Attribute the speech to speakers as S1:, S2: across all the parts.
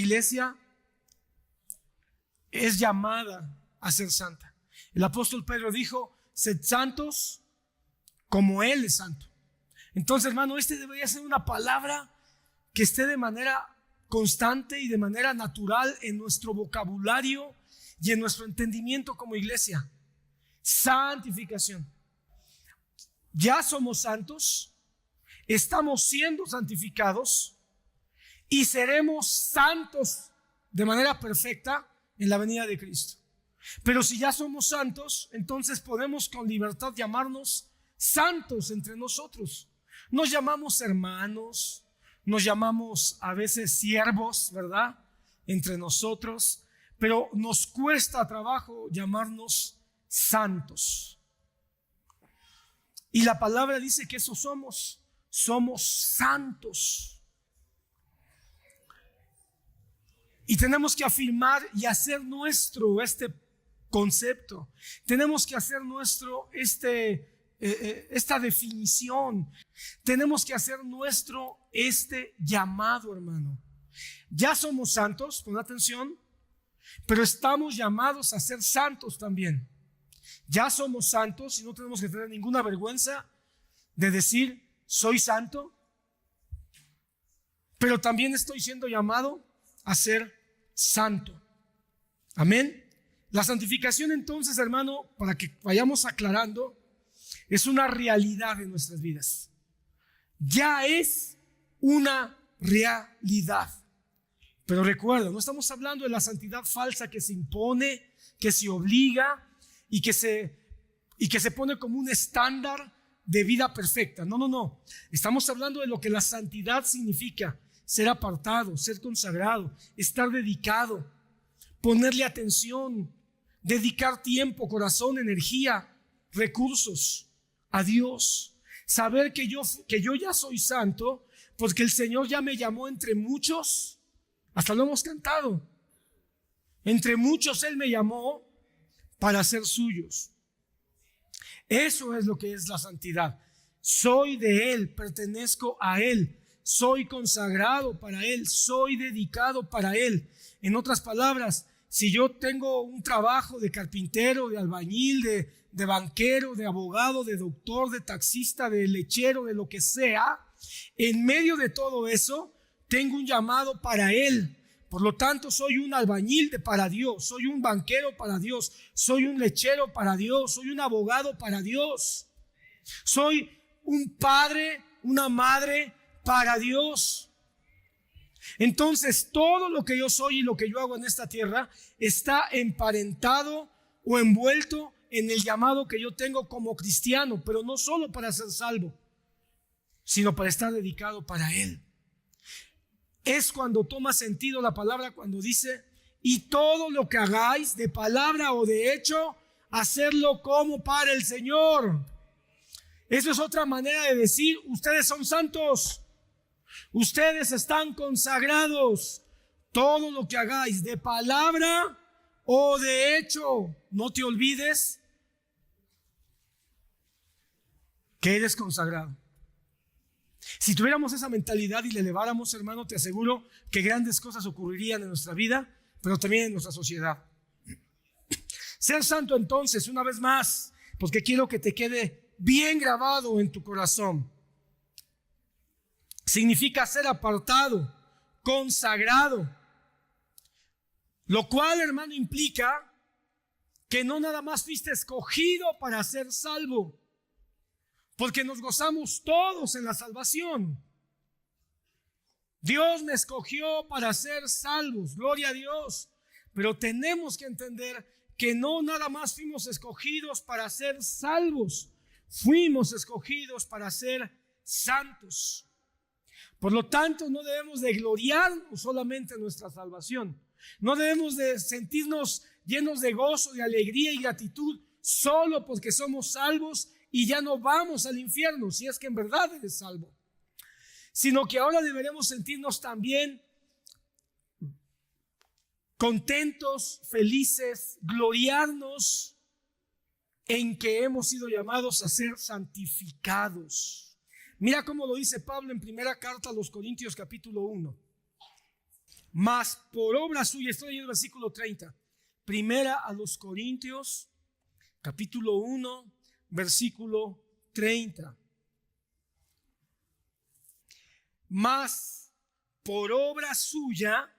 S1: iglesia es llamada a ser santa. El apóstol Pedro dijo: sed santos como Él es santo. Entonces, hermano, debería ser una palabra que esté de manera constante y de manera natural en nuestro vocabulario y en nuestro entendimiento como iglesia. Santificación. Ya somos santos, estamos siendo santificados y seremos santos de manera perfecta en la venida de Cristo. Pero si ya somos santos, entonces podemos con libertad llamarnos santos entre nosotros. Nos llamamos hermanos, nos llamamos a veces siervos, ¿verdad? Entre nosotros, pero nos cuesta trabajo llamarnos santos. Y la palabra dice que eso somos santos. Y tenemos que afirmar y hacer nuestro este concepto. Tenemos que hacer nuestro esta definición. Tenemos que hacer nuestro este llamado, hermano. Ya somos santos, pon atención, pero estamos llamados a ser santos también. Ya somos santos y no tenemos que tener ninguna vergüenza de decir soy santo, pero también estoy siendo llamado a ser santo. Amén. La santificación, entonces, hermano, para que vayamos aclarando, es una realidad en nuestras vidas. Ya es una realidad. Pero recuerda, no estamos hablando de la santidad falsa que se impone, que se obliga y que se pone como un estándar de vida perfecta. No. Estamos hablando de lo que la santidad significa: ser apartado, ser consagrado, estar dedicado, ponerle atención, dedicar tiempo, corazón, energía, recursos a Dios. Saber que yo ya soy santo porque el Señor ya me llamó entre muchos. Hasta lo hemos cantado. Entre muchos Él me llamó para ser suyos. Eso es lo que es la santidad. Soy de Él, pertenezco a Él, soy consagrado para Él, soy dedicado para Él. En otras palabras, si yo tengo un trabajo de carpintero, de albañil, de banquero, de abogado, de doctor, de taxista, de lechero, de lo que sea, en medio de todo eso tengo un llamado para Él. Por lo tanto, soy un albañil para Dios, soy un banquero para Dios, soy un lechero para Dios, soy un abogado para Dios, soy un padre, una madre para Dios. Entonces, todo lo que yo soy y lo que yo hago en esta tierra está emparentado o envuelto en el llamado que yo tengo como cristiano, pero no solo para ser salvo, sino para estar dedicado para Él. Es cuando toma sentido la palabra cuando dice: y todo lo que hagáis de palabra o de hecho, hacerlo como para el Señor. Eso es otra manera de decir: ustedes son santos, ustedes están consagrados. Todo lo que hagáis de palabra o de hecho, no te olvides que eres consagrado. Si tuviéramos esa mentalidad y la eleváramos, hermano, te aseguro que grandes cosas ocurrirían en nuestra vida, pero también en nuestra sociedad. Ser santo, entonces, una vez más, porque quiero que te quede bien grabado en tu corazón, significa ser apartado, consagrado, lo cual, hermano, implica que no nada más fuiste escogido para ser salvo, porque nos gozamos todos en la salvación. Dios me escogió para ser salvos, gloria a Dios. Pero tenemos que entender que no nada más fuimos escogidos para ser salvos, fuimos escogidos para ser santos. Por lo tanto, no debemos de gloriarnos solamente en nuestra salvación. No debemos de sentirnos llenos de gozo, de alegría y gratitud solo porque somos salvos y ya no vamos al infierno, si es que en verdad eres salvo, sino que ahora deberemos sentirnos también contentos, felices, gloriarnos en que hemos sido llamados a ser santificados. Mira cómo lo dice Pablo en primera carta a los Corintios capítulo 1. Mas por obra suya, estoy en el versículo 30. Primera a los Corintios, capítulo 1, versículo 30. Mas por obra suya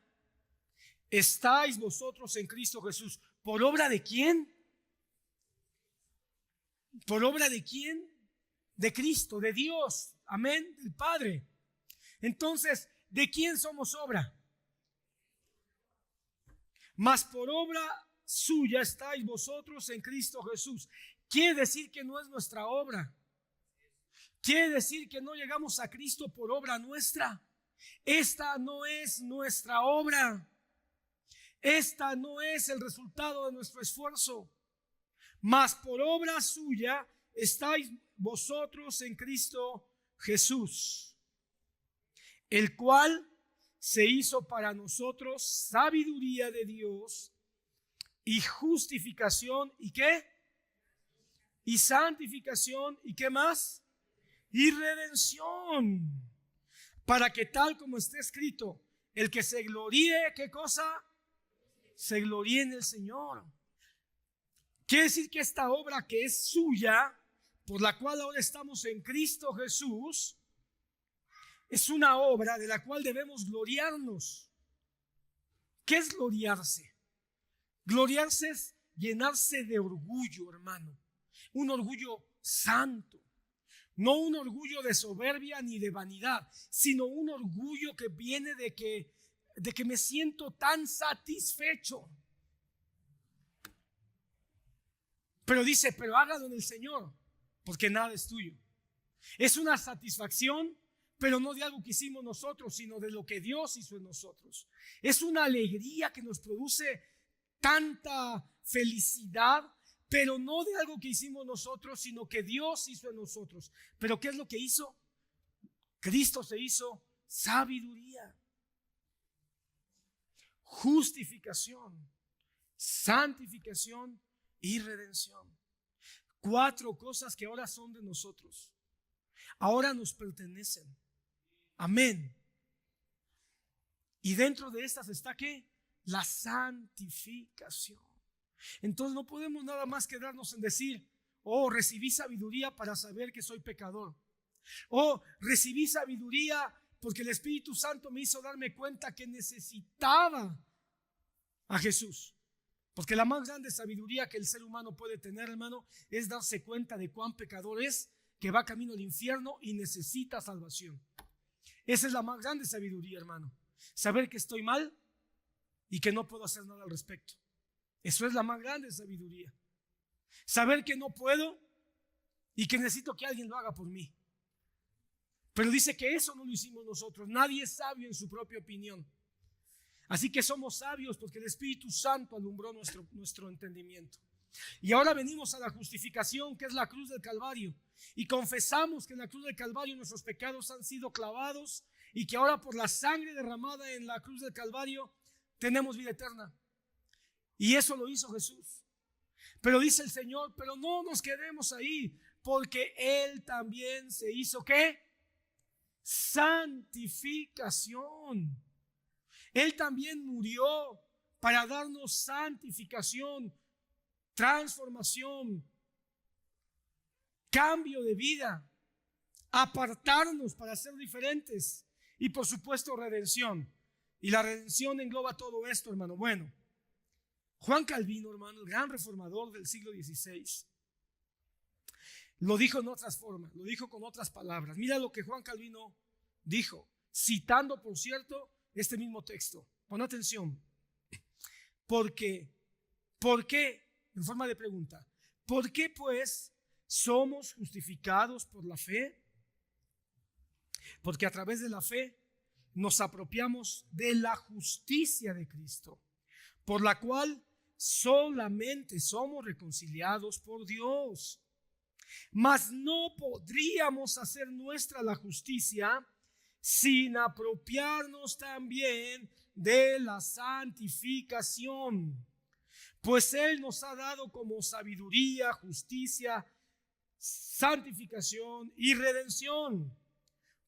S1: estáis vosotros en Cristo Jesús. ¿Por obra de quién? ¿Por obra de quién? De Cristo, de Dios. Amén, del Padre. Entonces, ¿de quién somos obra? Mas por obra suya estáis vosotros en Cristo Jesús. Quiere decir que no es nuestra obra. Quiere decir que no llegamos a Cristo por obra nuestra. Esta no es nuestra obra. Esta no es el resultado de nuestro esfuerzo. Mas por obra suya estáis vosotros en Cristo Jesús, el cual se hizo para nosotros sabiduría de Dios y justificación, ¿y qué? Y santificación, ¿y qué más? Y redención, para que tal como está escrito, el que se gloríe, ¿qué cosa? Se gloríe en el Señor. Quiere decir que esta obra que es suya, por la cual ahora estamos en Cristo Jesús, es una obra de la cual debemos gloriarnos. ¿Qué es gloriarse? Gloriarse es llenarse de orgullo, hermano. Un orgullo santo. No un orgullo de soberbia ni de vanidad, sino un orgullo que viene de que me siento tan satisfecho. Pero dice, pero hágalo en el Señor, porque nada es tuyo. Es una satisfacción, pero no de algo que hicimos nosotros, sino de lo que Dios hizo en nosotros. Es una alegría que nos produce tanta felicidad, pero no de algo que hicimos nosotros, sino que Dios hizo en nosotros. ¿Pero qué es lo que hizo? Cristo se hizo sabiduría, justificación, santificación y redención. 4 cosas que ahora son de nosotros. Ahora nos pertenecen. Amén. Y dentro de estas está ¿qué? La santificación. Entonces no podemos nada más quedarnos en decir, oh, recibí sabiduría para saber que soy pecador. Oh, recibí sabiduría porque el Espíritu Santo me hizo darme cuenta que necesitaba a Jesús. Porque la más grande sabiduría que el ser humano puede tener, hermano, es darse cuenta de cuán pecador es, que va camino al infierno y necesita salvación. Esa es la más grande sabiduría, hermano. Saber que estoy mal y que no puedo hacer nada al respecto. Eso es la más grande sabiduría. Saber que no puedo y que necesito que alguien lo haga por mí. Pero dice que eso no lo hicimos nosotros. Nadie es sabio en su propia opinión. Así que somos sabios porque el Espíritu Santo alumbró nuestro entendimiento. Y ahora venimos a la justificación, que es la cruz del Calvario. Y confesamos que en la cruz del Calvario nuestros pecados han sido clavados y que ahora por la sangre derramada en la cruz del Calvario tenemos vida eterna. Y eso lo hizo Jesús. Pero dice el Señor, pero no nos quedemos ahí, porque Él también se hizo ¿qué? Santificación. Él también murió para darnos santificación, transformación, cambio de vida, apartarnos para ser diferentes y por supuesto redención. Y la redención engloba todo esto, hermano. Bueno, Juan Calvino, hermano, el gran reformador del siglo XVI, lo dijo en otras formas, lo dijo con otras palabras. Mira lo que Juan Calvino dijo, citando, por cierto, este mismo texto. Pon atención. ¿Por qué? En forma de pregunta, ¿por qué pues somos justificados por la fe? Porque a través de la fe nos apropiamos de la justicia de Cristo, por la cual solamente somos reconciliados por Dios. Mas no podríamos hacer nuestra la justicia sin apropiarnos también de la santificación, pues Él nos ha dado como sabiduría, justicia, santificación y redención,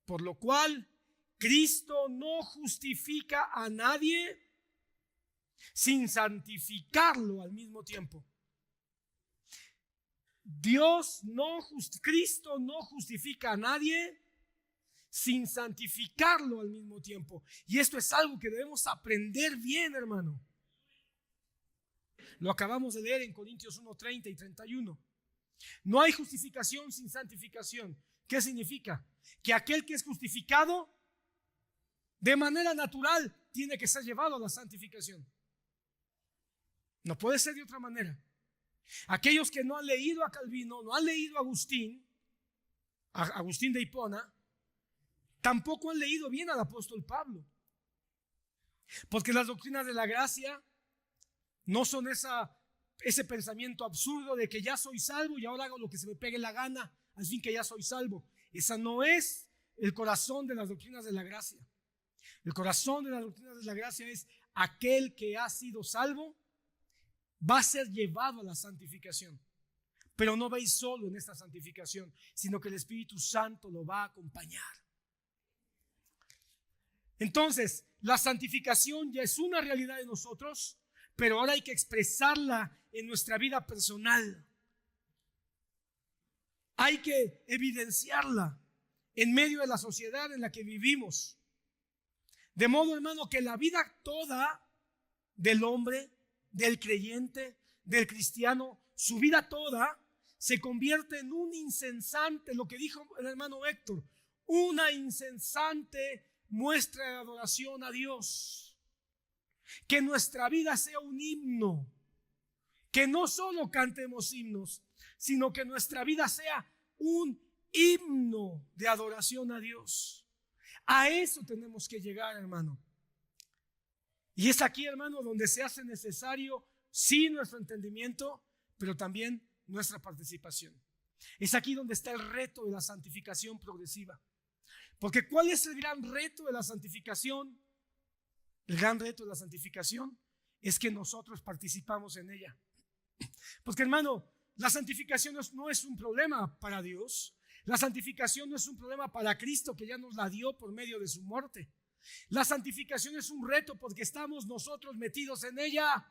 S1: por lo cual Cristo no justifica a nadie sin santificarlo al mismo tiempo. Cristo no justifica a nadie sin santificarlo al mismo tiempo. Y esto es algo que debemos aprender bien, hermano. Lo acabamos de leer en Corintios 1:30 y 31. No hay justificación sin santificación. ¿Qué significa? Que aquel que es justificado de manera natural tiene que ser llevado a la santificación. No puede ser de otra manera. Aquellos que no han leído a Calvino, no han leído a Agustín de Hipona, tampoco han leído bien al apóstol Pablo. Porque las doctrinas de la gracia no son ese pensamiento absurdo de que ya soy salvo y ahora hago lo que se me pegue la gana, al fin que ya soy salvo. Esa no es el corazón de las doctrinas de la gracia. El corazón de las doctrinas de la gracia es aquel que ha sido salvo va a ser llevado a la santificación. Pero no va a ir solo en esta santificación, sino que el Espíritu Santo lo va a acompañar. Entonces, la santificación ya es una realidad de nosotros, pero ahora hay que expresarla en nuestra vida personal. Hay que evidenciarla en medio de la sociedad en la que vivimos. De modo, hermano, que la vida toda del hombre, del creyente, del cristiano, su vida toda se convierte en un incesante, lo que dijo el hermano Héctor, una incesante muestra de adoración a Dios. Que nuestra vida sea un himno, que no solo cantemos himnos, sino que nuestra vida sea un himno de adoración a Dios. A eso tenemos que llegar, hermano. Y es aquí, hermano, donde se hace necesario, sí, nuestro entendimiento, pero también nuestra participación. Es aquí donde está el reto de la santificación progresiva. Porque ¿cuál es el gran reto de la santificación? El gran reto de la santificación es que nosotros participamos en ella. Porque, hermano, la santificación no es un problema para Dios. La santificación no es un problema para Cristo, que ya nos la dio por medio de su muerte. La santificación es un reto porque estamos nosotros metidos en ella.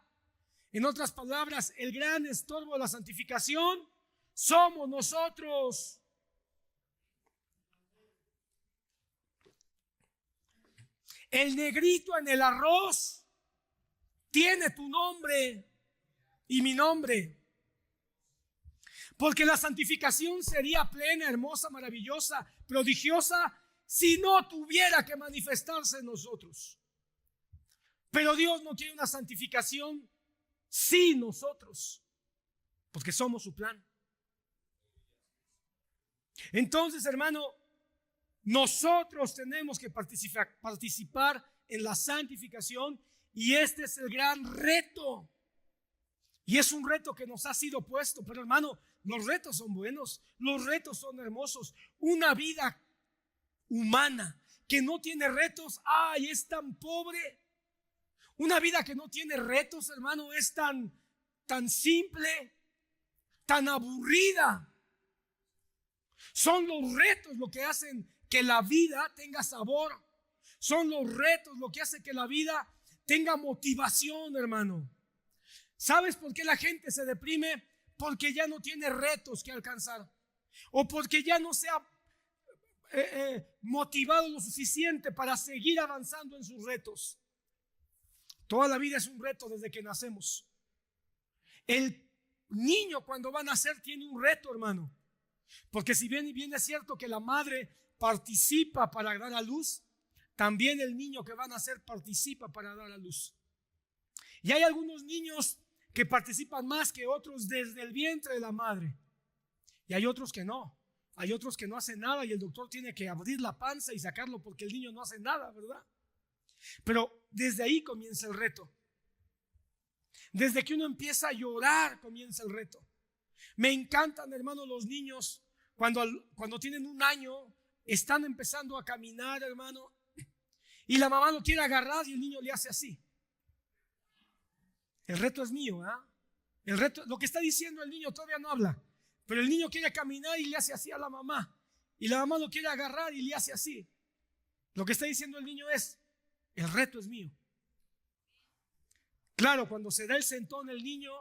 S1: En otras palabras, el gran estorbo de la santificación somos nosotros. El negrito en el arroz tiene tu nombre y mi nombre. Porque la santificación sería plena, hermosa, maravillosa, prodigiosa, si no tuviera que manifestarse en nosotros. Pero Dios no quiere una santificación sin nosotros, porque somos su plan. Entonces, hermano, nosotros tenemos que participar en la santificación, y este es el gran reto. Y es un reto que nos ha sido puesto, pero, hermano, los retos son buenos, los retos son hermosos. Una vida humana que no tiene retos, ¡ay!, es tan pobre. Una vida que no tiene retos, hermano, es tan simple, tan aburrida. Son los retos lo que hacen que la vida tenga sabor. Son los retos lo que hace que la vida tenga motivación, hermano. ¿Sabes por qué la gente se deprime? Porque ya no tiene retos que alcanzar, o porque ya no se ha motivado lo suficiente para seguir avanzando en sus retos. Toda la vida es un reto desde que nacemos. El niño cuando va a nacer tiene un reto, hermano, porque si bien es cierto que la madre participa para dar a luz, también el niño que va a nacer participa para dar a luz. Y hay algunos niños que participan más que otros desde el vientre de la madre, y hay otros que no. Hay otros que no hacen nada y el doctor tiene que abrir la panza y sacarlo porque el niño no hace nada, ¿verdad? Pero desde ahí comienza el reto. Desde que uno empieza a llorar comienza el reto. Me encantan, hermano, los niños cuando tienen 1 año, están empezando a caminar, hermano, y la mamá lo quiere agarrar y el niño le hace así. El reto es mío, ¿ah? El reto, lo que está diciendo el niño todavía no habla, pero el niño quiere caminar y le hace así a la mamá, y la mamá lo quiere agarrar y le hace así. Lo que está diciendo el niño es, el reto es mío. Claro, cuando se da el sentón, el niño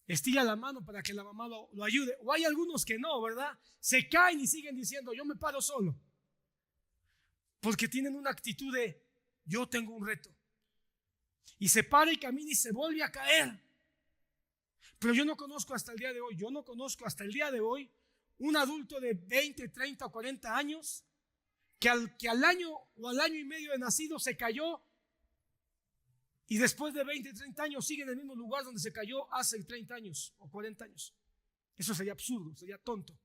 S1: estira la mano para que la mamá lo ayude. O hay algunos que no, ¿verdad? Se caen y siguen diciendo, yo me paro solo. Porque tienen una actitud de, yo tengo un reto. Y se para y camina y se vuelve a caer. Pero yo no conozco hasta el día de hoy, un adulto de 20, 30 o 40 años que al año o al año y medio de nacido se cayó y después de 20, 30 años sigue en el mismo lugar donde se cayó hace 30 años o 40 años. Eso sería absurdo, sería tonto.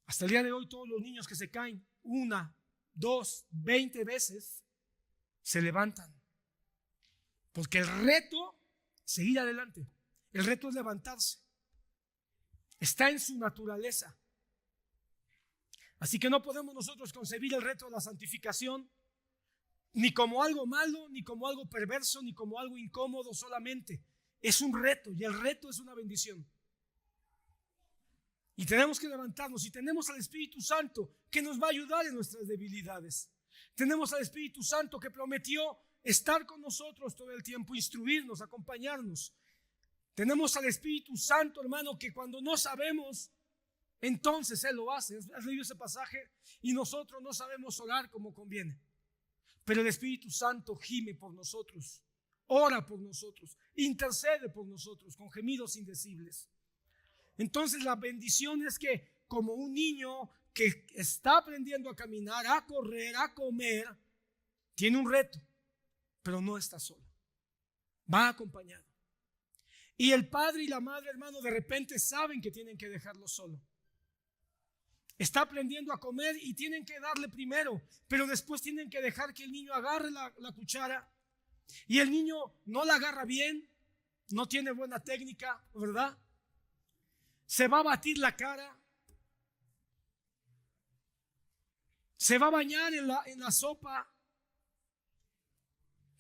S1: Hasta el día de hoy todos los niños que se caen 1, 2, 20 veces se levantan. Porque el reto es seguir adelante. El reto es levantarse. Está en su naturaleza. Así que no podemos nosotros concebir el reto de la santificación ni como algo malo, ni como algo perverso, ni como algo incómodo solamente. Es un reto y el reto es una bendición. Y tenemos que levantarnos y tenemos al Espíritu Santo que nos va a ayudar en nuestras debilidades. Tenemos al Espíritu Santo que prometió estar con nosotros todo el tiempo, instruirnos, acompañarnos. Tenemos al Espíritu Santo, hermano, que cuando no sabemos, entonces Él lo hace. ¿Has leído ese pasaje? Y nosotros no sabemos orar como conviene. Pero el Espíritu Santo gime por nosotros, ora por nosotros, intercede por nosotros con gemidos indecibles. Entonces la bendición es que como un niño que está aprendiendo a caminar, a correr, a comer, tiene un reto, pero no está solo, va acompañado. Y el padre y la madre, hermano, de repente saben que tienen que dejarlo solo. Está aprendiendo a comer y tienen que darle primero, pero después tienen que dejar que el niño agarre la cuchara. Y el niño no la agarra bien, no tiene buena técnica, ¿verdad? Se va a batir la cara, se va a bañar en la sopa.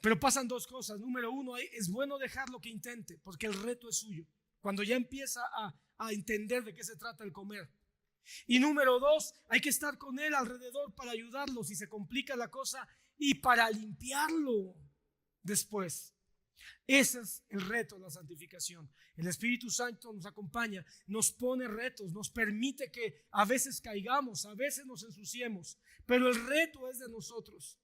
S1: Pero pasan dos cosas. Número uno, es bueno dejarlo que intente, porque el reto es suyo. Cuando ya empieza a entender de qué se trata el comer. Y número dos, hay que estar con él alrededor para ayudarlo si se complica la cosa y para limpiarlo después. Ese es el reto de la santificación. El Espíritu Santo nos acompaña, nos pone retos, nos permite que a veces caigamos, a veces nos ensuciemos, pero el reto es de nosotros.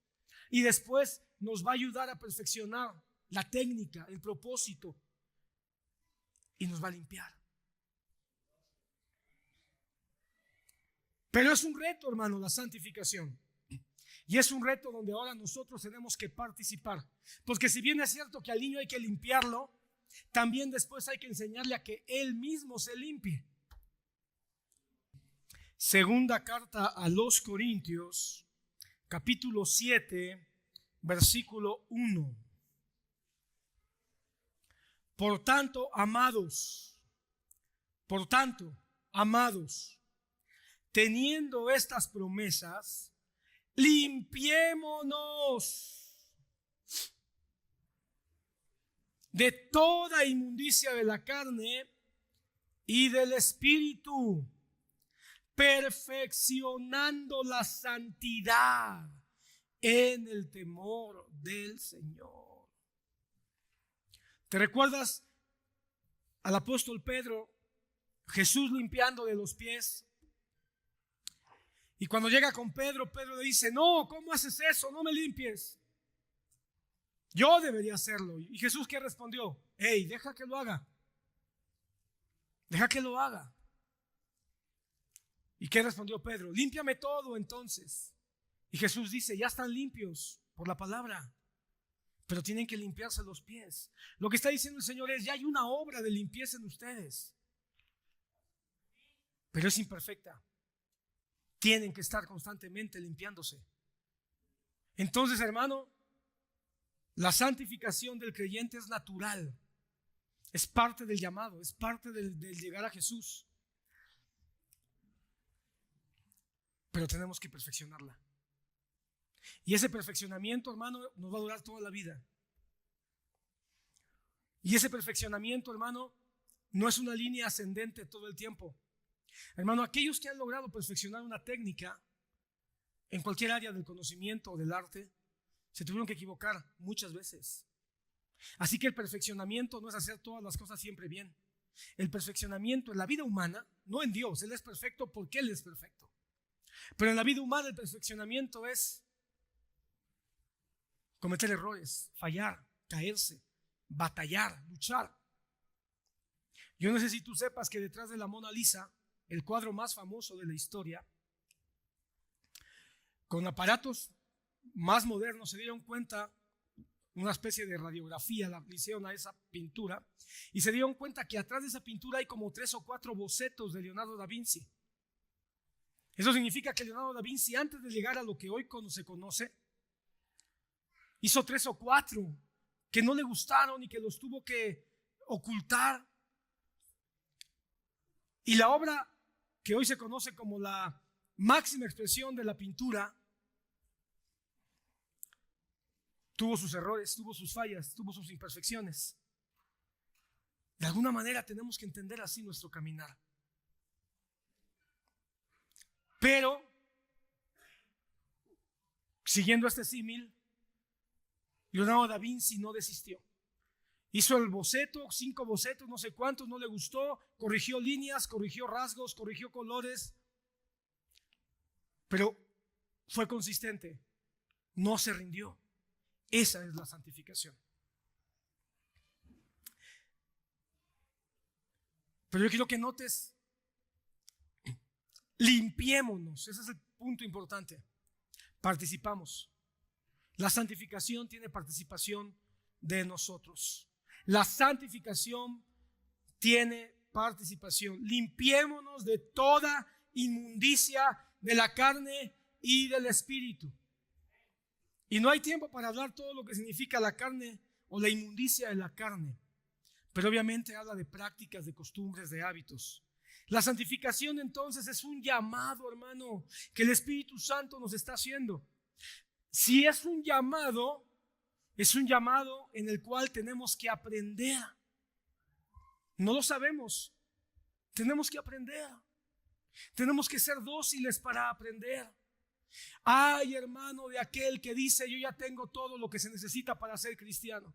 S1: Y después nos va a ayudar a perfeccionar la técnica, el propósito, y nos va a limpiar. Pero es un reto, hermano, la santificación. Y es un reto donde ahora nosotros tenemos que participar. Porque si bien es cierto que al niño hay que limpiarlo, también después hay que enseñarle a que él mismo se limpie. Segunda carta a los Corintios, capítulo 7, versículo 1. Por tanto, amados, teniendo estas promesas, limpiémonos de toda inmundicia de la carne y del espíritu, perfeccionando la santidad en el temor del Señor. ¿Te recuerdas al apóstol Pedro, Jesús limpiando de los pies? Y cuando llega con Pedro, Pedro le dice, no, ¿cómo haces eso? No me limpies. Yo debería hacerlo. ¿Y Jesús qué respondió? Hey, deja que lo haga. Deja que lo haga. ¿Y qué respondió Pedro? Límpiame todo entonces. Y Jesús dice, ya están limpios por la palabra, pero tienen que limpiarse los pies. Lo que está diciendo el Señor es, ya hay una obra de limpieza en ustedes, pero es imperfecta. Tienen que estar constantemente limpiándose. Entonces, hermano, la santificación del creyente es natural. Es parte del llamado, es parte del llegar a Jesús. Pero tenemos que perfeccionarla. Y ese perfeccionamiento, hermano, nos va a durar toda la vida. Y ese perfeccionamiento, hermano, no es una línea ascendente todo el tiempo. Hermano, aquellos que han logrado perfeccionar una técnica en cualquier área del conocimiento o del arte, se tuvieron que equivocar muchas veces. Así que el perfeccionamiento no es hacer todas las cosas siempre bien. El perfeccionamiento en la vida humana, no en Dios, Él es perfecto porque Él es perfecto. Pero en la vida humana el perfeccionamiento es cometer errores, fallar, caerse, batallar, luchar. Yo no sé si tú sepas que detrás de la Mona Lisa, el cuadro más famoso de la historia, con aparatos más modernos se dieron cuenta, una especie de radiografía le hicieron a esa pintura, y se dieron cuenta que atrás de esa pintura hay como 3 o 4 bocetos de Leonardo da Vinci. Eso significa que Leonardo da Vinci, antes de llegar a lo que hoy se conoce, hizo 3 o 4 que no le gustaron y que los tuvo que ocultar. Y la obra que hoy se conoce como la máxima expresión de la pintura tuvo sus errores, tuvo sus fallas, tuvo sus imperfecciones. De alguna manera tenemos que entender así nuestro caminar. Pero, siguiendo este símil, Leonardo da Vinci no desistió. Hizo el boceto, 5 bocetos, no sé cuántos, no le gustó, corrigió líneas, corrigió rasgos, corrigió colores, pero fue consistente, no se rindió. Esa es la santificación. Pero yo quiero que notes, limpiémonos, ese es el punto importante. Participamos. La santificación tiene participación de nosotros. La santificación tiene participación. Limpiémonos de toda inmundicia de la carne y del espíritu. Y no hay tiempo para hablar todo lo que significa la carne o la inmundicia de la carne. Pero obviamente habla de prácticas, de costumbres, de hábitos. La santificación entonces es un llamado, hermano, que el Espíritu Santo nos está haciendo. Si es un llamado en el cual tenemos que aprender. No lo sabemos. Tenemos que aprender. Tenemos que ser dóciles para aprender. Ay, hermano, de aquel que dice: yo ya tengo todo lo que se necesita para ser cristiano.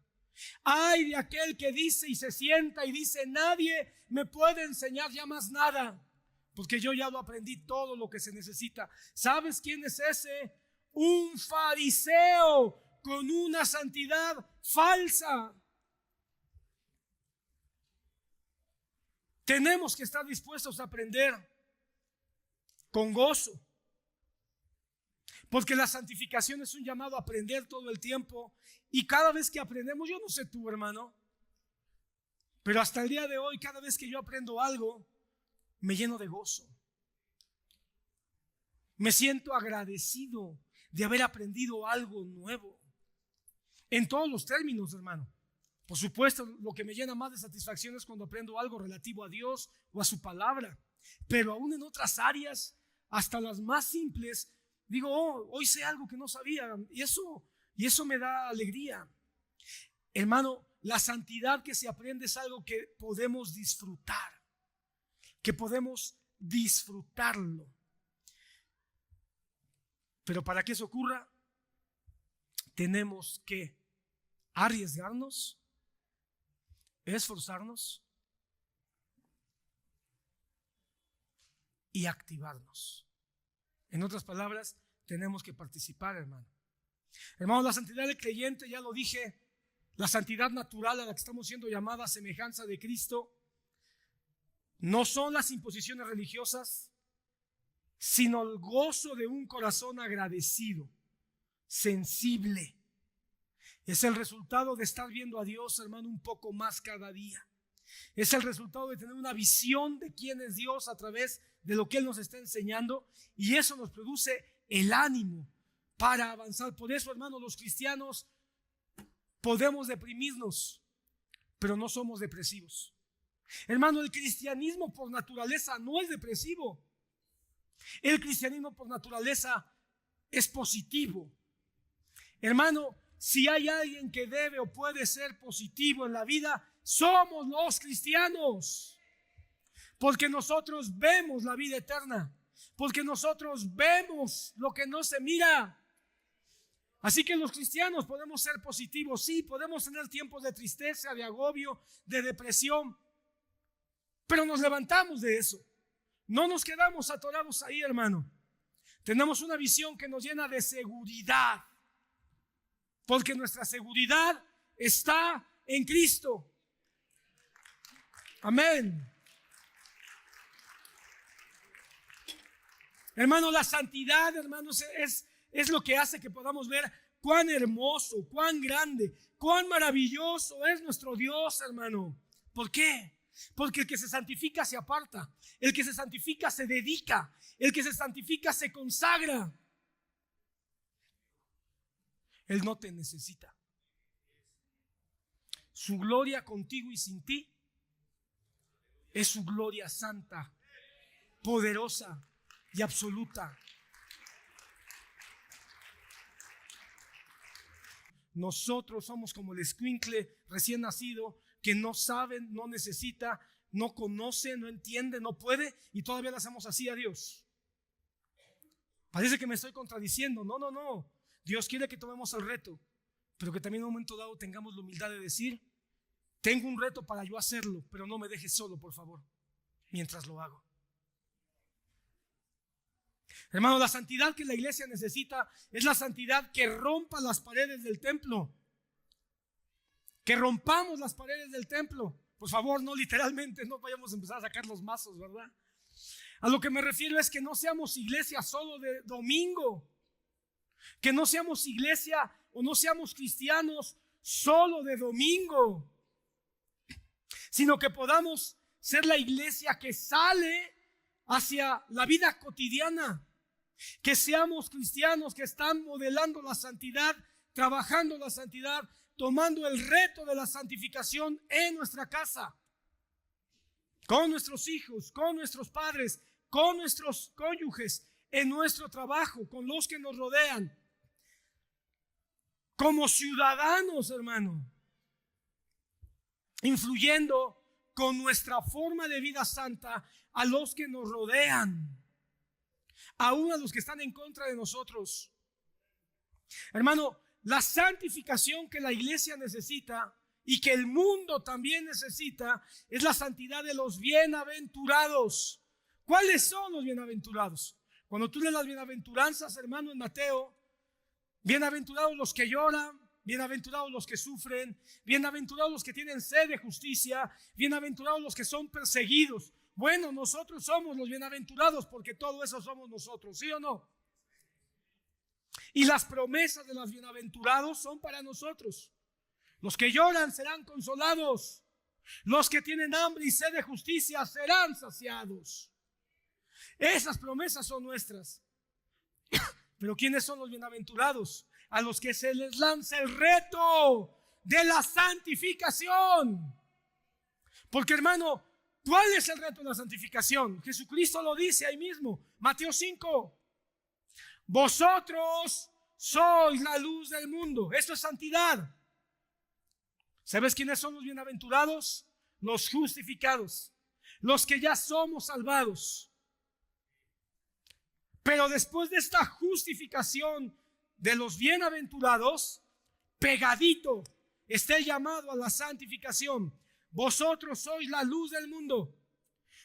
S1: Ay, de aquel que dice y se sienta y dice: nadie me puede enseñar ya más nada, porque yo ya lo aprendí todo lo que se necesita. ¿Sabes quién es ese? Un fariseo con una santidad falsa. Tenemos que estar dispuestos a aprender con gozo, porque la santificación es un llamado a aprender todo el tiempo. Y cada vez que aprendemos, yo no sé tú, hermano, pero hasta el día de hoy, cada vez que yo aprendo algo, me lleno de gozo. Me siento agradecido de haber aprendido algo nuevo. En todos los términos, hermano. Por supuesto, lo que me llena más de satisfacción es cuando aprendo algo relativo a Dios o a su palabra. Pero aún en otras áreas, hasta las más simples, digo: oh, hoy sé algo que no sabía, y eso me da alegría. Hermano, la santidad que se aprende es algo que podemos disfrutar, que podemos disfrutarlo. Pero para que eso ocurra, tenemos que arriesgarnos, esforzarnos y activarnos. En otras palabras, tenemos que participar, hermano. Hermano, la santidad del creyente, ya lo dije, la santidad natural a la que estamos siendo llamados a semejanza de Cristo, no son las imposiciones religiosas, sino el gozo de un corazón agradecido, sensible. Es el resultado de estar viendo a Dios, hermano, un poco más cada día. Es el resultado de tener una visión de quién es Dios a través de lo que Él nos está enseñando, y eso nos produce el ánimo para avanzar. Por eso, hermano, los cristianos podemos deprimirnos, pero no somos depresivos. Hermano, el cristianismo por naturaleza no es depresivo. El cristianismo por naturaleza es positivo. Hermano, si hay alguien que debe o puede ser positivo en la vida, somos los cristianos, porque nosotros vemos la vida eterna. porque nosotros vemos lo que no se mira. Así que los cristianos podemos ser positivos, sí, podemos tener tiempos de tristeza, de agobio, de depresión, pero nos levantamos de eso. No nos quedamos atorados ahí, hermano. Tenemos una visión que nos llena de seguridad, porque nuestra seguridad está en Cristo. Amén. Hermano, la santidad, hermanos, es lo que hace que podamos ver cuán hermoso, cuán grande, cuán maravilloso es nuestro Dios, hermano. ¿Por qué? Porque el que se santifica se aparta, el que se santifica se dedica, el que se santifica se consagra. Él no te necesita. Su gloria contigo y sin ti es su gloria santa, poderosa y absoluta. Nosotros somos como el escuincle recién nacido que no sabe, no necesita, no conoce, no entiende, no puede, y todavía le hacemos así a Dios. Parece que me estoy contradiciendo. No. Dios quiere que tomemos el reto, pero que también en un momento dado tengamos la humildad de decir: tengo un reto para yo hacerlo, pero no me dejes solo, por favor, mientras lo hago. Hermano, la santidad que la iglesia necesita es la santidad que rompa las paredes del templo. Que rompamos las paredes del templo. Por favor, no literalmente, no vayamos a empezar a sacar los mazos, ¿verdad? A lo que me refiero es que no seamos iglesia solo de domingo. Que no seamos iglesia o no seamos cristianos solo de domingo. Sino que podamos ser la iglesia que sale hacia la vida cotidiana. Que seamos cristianos que están modelando la santidad, trabajando la santidad, tomando el reto de la santificación en nuestra casa, con nuestros hijos, con nuestros padres, con nuestros cónyuges, en nuestro trabajo, con los que nos rodean, como ciudadanos, hermano, influyendo con nuestra forma de vida santa a los que nos rodean, aún a los que están en contra de nosotros. Hermano, la santificación que la iglesia necesita y que el mundo también necesita es la santidad de los bienaventurados. ¿Cuáles son los bienaventurados? Cuando tú lees las bienaventuranzas, hermano, en Mateo: bienaventurados los que lloran, bienaventurados los que sufren, bienaventurados los que tienen sed de justicia, bienaventurados los que son perseguidos. Bueno, nosotros somos los bienaventurados porque todo eso somos nosotros, ¿sí o no? Y las promesas de los bienaventurados son para nosotros. Los que lloran serán consolados. Los que tienen hambre y sed de justicia serán saciados. Esas promesas son nuestras. Pero ¿quiénes son los bienaventurados? A los que se les lanza el reto de la santificación. Porque, hermano, ¿cuál es el reto de la santificación? Jesucristo lo dice ahí mismo, Mateo 5. Vosotros sois la luz del mundo. Esto es santidad. ¿Sabes quiénes son los bienaventurados? Los justificados, los que ya somos salvados. Pero después de esta justificación de los bienaventurados, pegadito está el llamado a la santificación. Vosotros sois la luz del mundo.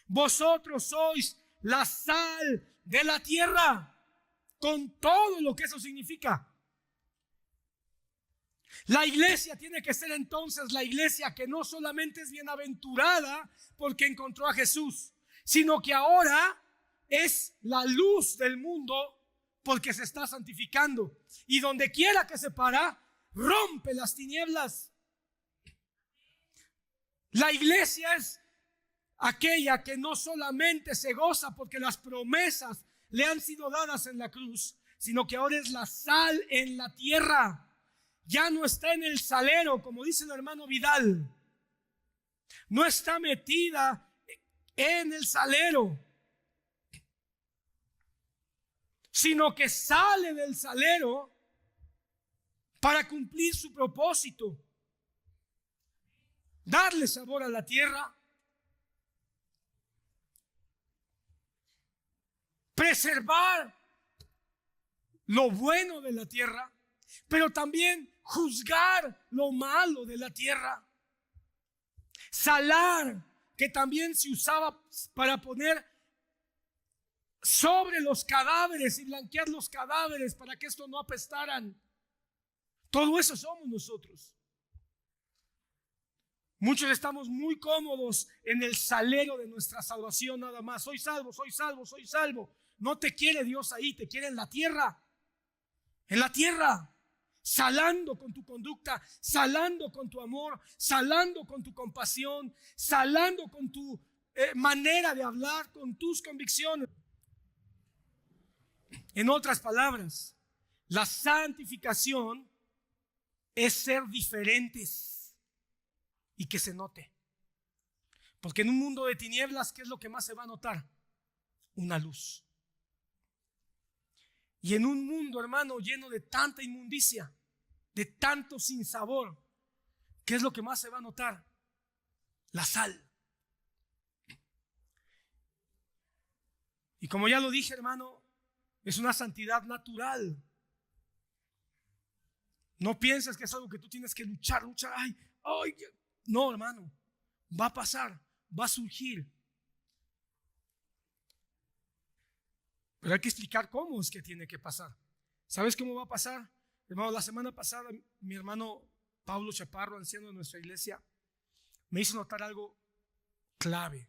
S1: Vosotros sois la sal de la tierra, con todo lo que eso significa. La iglesia tiene que ser entonces la iglesia que no solamente es bienaventurada porque encontró a Jesús, sino que ahora es la luz del mundo porque se está santificando. Y donde quiera que se para, rompe las tinieblas. La iglesia es aquella que no solamente se goza porque las promesas le han sido dadas en la cruz, sino que ahora es la sal en la tierra. Ya no está en el salero, como dice el hermano Vidal. No está metida en el salero, sino que sale del salero para cumplir su propósito, darle sabor a la tierra. preservar lo bueno de la tierra, pero también juzgar lo malo de la tierra. Salar, que también se usaba para poner sobre los cadáveres y blanquear los cadáveres para que estos no apestaran. Todo eso somos nosotros. Muchos estamos muy cómodos en el salero de nuestra salvación nada más. Soy salvo, soy salvo, soy salvo. No te quiere Dios ahí, te quiere en la tierra. En la tierra, salando con tu conducta, salando con tu amor, salando con tu compasión, salando con tu manera de hablar, con tus convicciones. En otras palabras, la santificación es ser diferentes y que se note. Porque en un mundo de tinieblas, ¿qué es lo que más se va a notar? Una luz. Y en un mundo, hermano, lleno de tanta inmundicia, de tanto sinsabor, ¿qué es lo que más se va a notar? La sal. Y como ya lo dije, hermano, es una santidad natural. No pienses que es algo que tú tienes que luchar. Ay. No, hermano, va a pasar, va a surgir. Pero hay que explicar cómo es que tiene que pasar. ¿Sabes cómo va a pasar? Hermano, la semana pasada mi hermano Pablo Chaparro, anciano de nuestra iglesia, me hizo notar algo clave.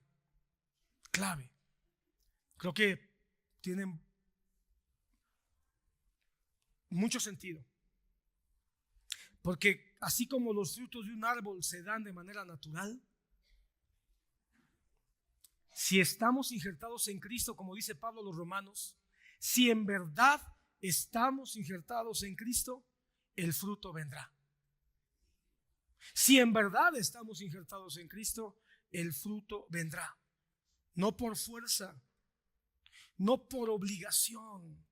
S1: Creo que tiene mucho sentido. Porque así como los frutos de un árbol se dan de manera natural, si estamos injertados en Cristo, como dice Pablo a los romanos, si en verdad estamos injertados en Cristo, el fruto vendrá. Si en verdad estamos injertados en Cristo, el fruto vendrá. No por fuerza, no por obligación.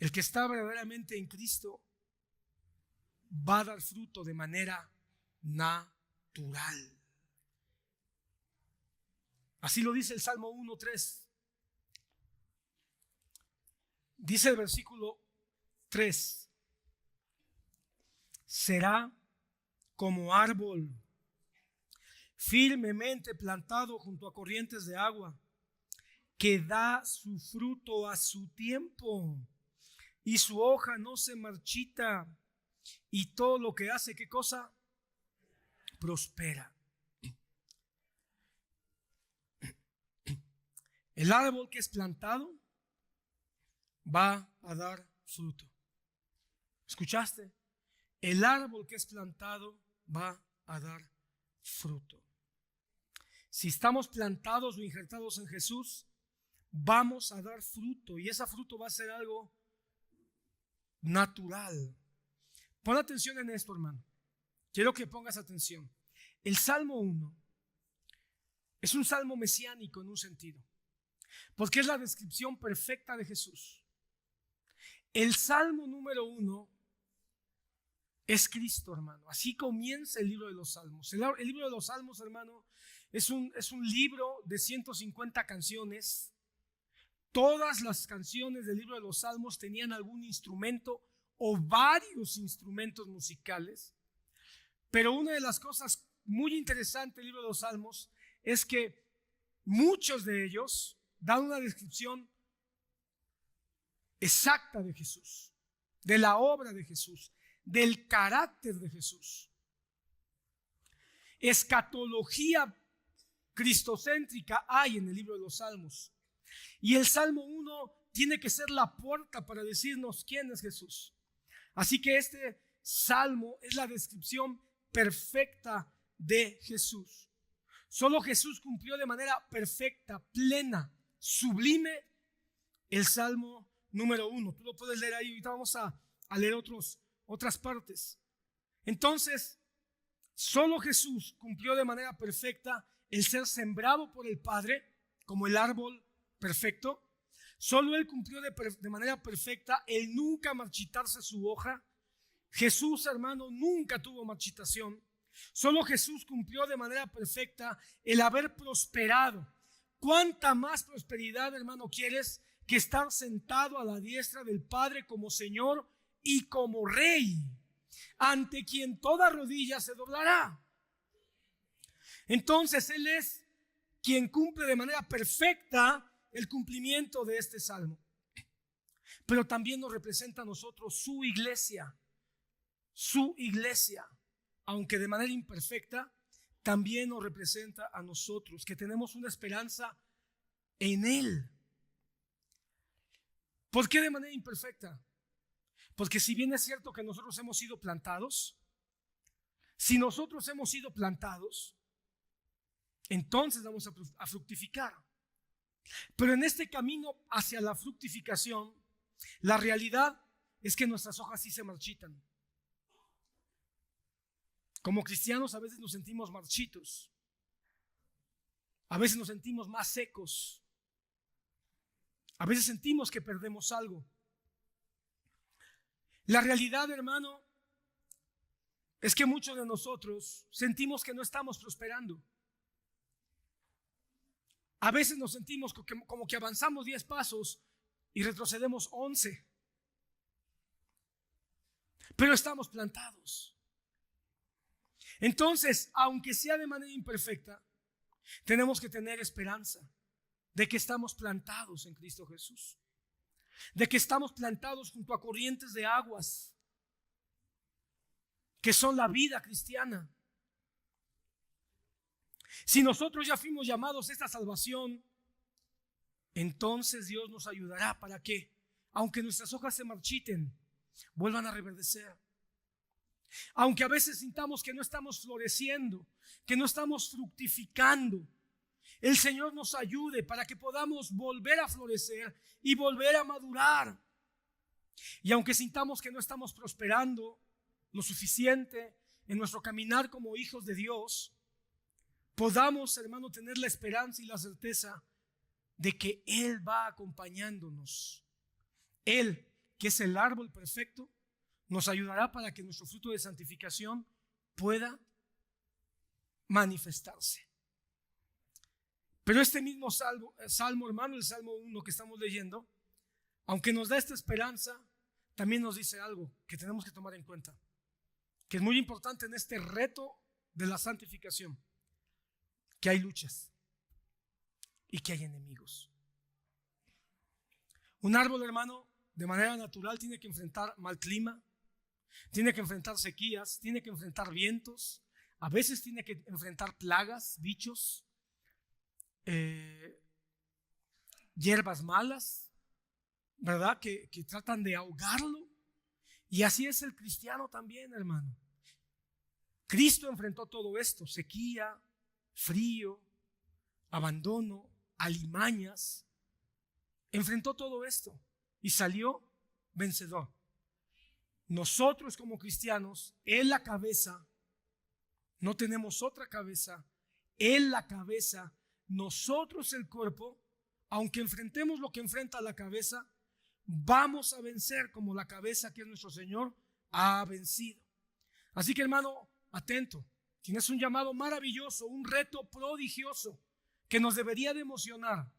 S1: El que está verdaderamente en Cristo va a dar fruto de manera natural. Así lo dice el Salmo 1:3. Dice el versículo 3: será como árbol firmemente plantado junto a corrientes de agua, que da su fruto a su tiempo y su hoja no se marchita, y todo lo que hace, ¿qué cosa? Prospera. El árbol que es plantado va a dar fruto. ¿Escuchaste? El árbol que es plantado va a dar fruto. Si estamos plantados o injertados en Jesús, vamos a dar fruto, y ese fruto va a ser algo natural. Pon atención en esto, hermano. Quiero que pongas atención. El Salmo 1 es un salmo mesiánico en un sentido, porque es la descripción perfecta de Jesús. El Salmo número 1 es Cristo, hermano. Así comienza el libro de los Salmos. El libro de los Salmos, hermano, es un libro de 150 canciones. Todas las canciones del libro de los Salmos tenían algún instrumento o varios instrumentos musicales. Pero una de las cosas muy interesantes del libro de los Salmos es que muchos de ellos dan una descripción exacta de Jesús, de la obra de Jesús, del carácter de Jesús. Escatología cristocéntrica hay en el libro de los Salmos. Y el Salmo 1 tiene que ser la puerta para decirnos quién es Jesús. Así que este salmo es la descripción perfecta de Jesús. Solo Jesús cumplió de manera perfecta, plena, sublime el Salmo número 1. Tú lo puedes leer ahí. Ahorita vamos a leer otras partes. Entonces, solo Jesús cumplió de manera perfecta el ser sembrado por el Padre como el árbol perfecto. Solo Él cumplió de manera perfecta el nunca marchitarse su hoja. Jesús, hermano, nunca tuvo marchitación. Solo Jesús cumplió de manera perfecta el haber prosperado. ¿Cuánta más prosperidad, hermano, quieres que estar sentado a la diestra del Padre como Señor y como Rey, ante quien toda rodilla se doblará. Entonces Él es quien cumple de manera perfecta el cumplimiento de este salmo. Pero también nos representa a nosotros su iglesia, aunque de manera imperfecta, también nos representa a nosotros, que tenemos una esperanza en Él. ¿Por qué de manera imperfecta? Porque si bien es cierto que nosotros hemos sido plantados, si nosotros hemos sido plantados, entonces vamos a fructificar. Pero en este camino hacia la fructificación, la realidad es que nuestras hojas sí se marchitan. Como cristianos a veces nos sentimos marchitos, a veces nos sentimos más secos, a veces sentimos que perdemos algo. La realidad, hermano, es que muchos de nosotros sentimos que no estamos prosperando. A veces nos sentimos como que avanzamos 10 pasos y retrocedemos 11. Pero estamos plantados. Entonces, aunque sea de manera imperfecta, tenemos que tener esperanza de que estamos plantados en Cristo Jesús, de que estamos plantados junto a corrientes de aguas que son la vida cristiana. Si nosotros ya fuimos llamados a esta salvación, entonces Dios nos ayudará para que, aunque nuestras hojas se marchiten, vuelvan a reverdecer. Aunque a veces sintamos que no estamos floreciendo, que no estamos fructificando, el Señor nos ayude para que podamos volver a florecer y volver a madurar. Y aunque sintamos que no estamos prosperando lo suficiente en nuestro caminar como hijos de Dios, podamos, hermano, tener la esperanza y la certeza de que Él va acompañándonos. Él, que es el árbol perfecto, nos ayudará para que nuestro fruto de santificación pueda manifestarse. Pero este mismo salmo, hermano, el Salmo 1 que estamos leyendo, aunque nos da esta esperanza, también nos dice algo que tenemos que tomar en cuenta, que es muy importante en este reto de la santificación, que hay luchas y que hay enemigos. Un árbol, hermano, de manera natural tiene que enfrentar mal clima, tiene que enfrentar sequías, tiene que enfrentar vientos, a veces tiene que enfrentar plagas, bichos, hierbas malas, ¿verdad? Que tratan de ahogarlo. Y así es el cristiano también, hermano. Cristo enfrentó todo esto: sequía, frío, abandono, alimañas. Enfrentó todo esto y salió vencedor. Nosotros como cristianos, Él la cabeza, no tenemos otra cabeza, Él la cabeza, nosotros el cuerpo. Aunque enfrentemos lo que enfrenta la cabeza, vamos a vencer como la cabeza, que es nuestro Señor, ha vencido. Así que, hermano, atento, tienes un llamado maravilloso, un reto prodigioso que nos debería de emocionar.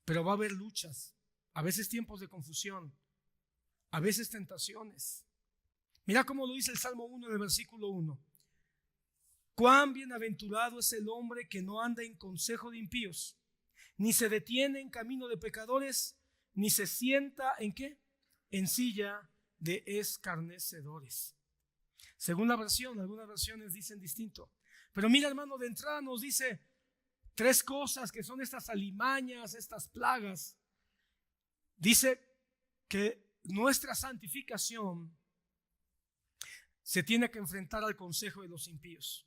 S1: Pero va a haber luchas, a veces tiempos de confusión, a veces tentaciones. Mira cómo lo dice el Salmo 1 en el versículo 1. Cuán bienaventurado es el hombre que no anda en consejo de impíos, ni se detiene en camino de pecadores, ni se sienta ¿en qué? En silla de escarnecedores. Según la versión, algunas versiones dicen distinto. Pero mira, hermano, de entrada nos dice 3 cosas que son estas alimañas, estas plagas. Dice que nuestra santificación se tiene que enfrentar al consejo de los impíos.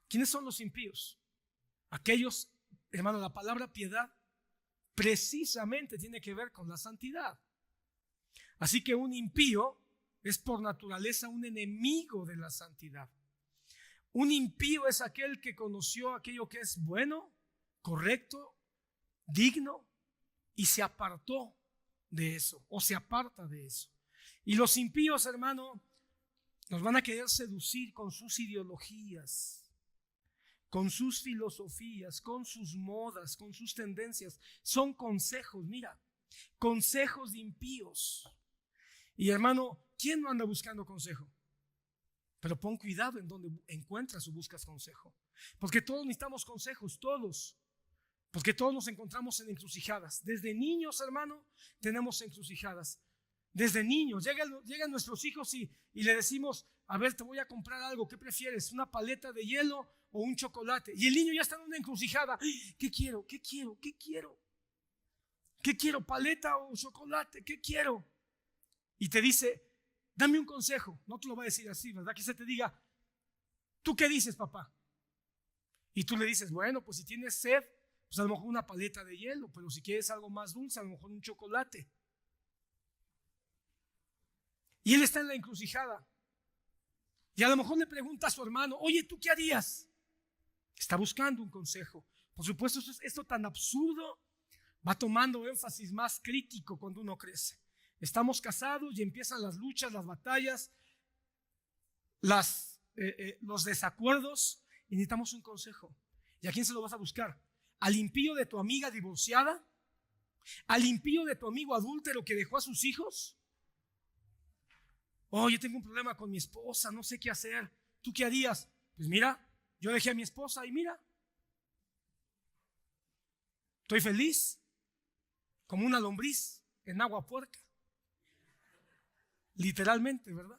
S1: ¿Quiénes son los impíos? Aquellos, hermano, la palabra piedad precisamente tiene que ver con la santidad. Así que un impío es por naturaleza un enemigo de la santidad. Un impío es aquel que conoció aquello que es bueno, correcto, digno, y se apartó de eso, o se aparta de eso. Y los impíos, hermano, nos van a querer seducir con sus ideologías, con sus filosofías, con sus modas, con sus tendencias. Son consejos, mira, consejos de impíos. Y hermano, ¿quién no anda buscando consejo? Pero pon cuidado en donde encuentras o buscas consejo. Porque todos necesitamos consejos, todos. Porque todos nos encontramos en encrucijadas. Desde niños, hermano, tenemos encrucijadas. Desde niños, llegan nuestros hijos y le decimos, a ver, te voy a comprar algo, ¿qué prefieres? ¿Una paleta de hielo o un chocolate? Y el niño ya está en una encrucijada. ¿Qué quiero? ¿Qué quiero? ¿Qué quiero? ¿Qué quiero? ¿Paleta o chocolate? ¿Qué quiero? Y te dice, dame un consejo. No te lo va a decir así, ¿verdad? Que se te diga, ¿tú qué dices, papá? Y tú le dices, bueno, pues si tienes sed, pues a lo mejor una paleta de hielo, pero si quieres algo más dulce, a lo mejor un chocolate. Y él está en la encrucijada. Y a lo mejor le pregunta a su hermano, oye, ¿tú qué harías? Está buscando un consejo. Por supuesto, esto tan absurdo va tomando énfasis más crítico cuando uno crece. Estamos casados y empiezan las luchas, las batallas, los desacuerdos y necesitamos un consejo. ¿Y a quién se lo vas a buscar? ¿Al impío de tu amiga divorciada? ¿Al impío de tu amigo adúltero que dejó a sus hijos? Oh, yo tengo un problema con mi esposa, no sé qué hacer. ¿Tú qué harías? Pues mira, yo dejé a mi esposa y mira, estoy feliz como una lombriz en agua puerca. Literalmente, ¿verdad?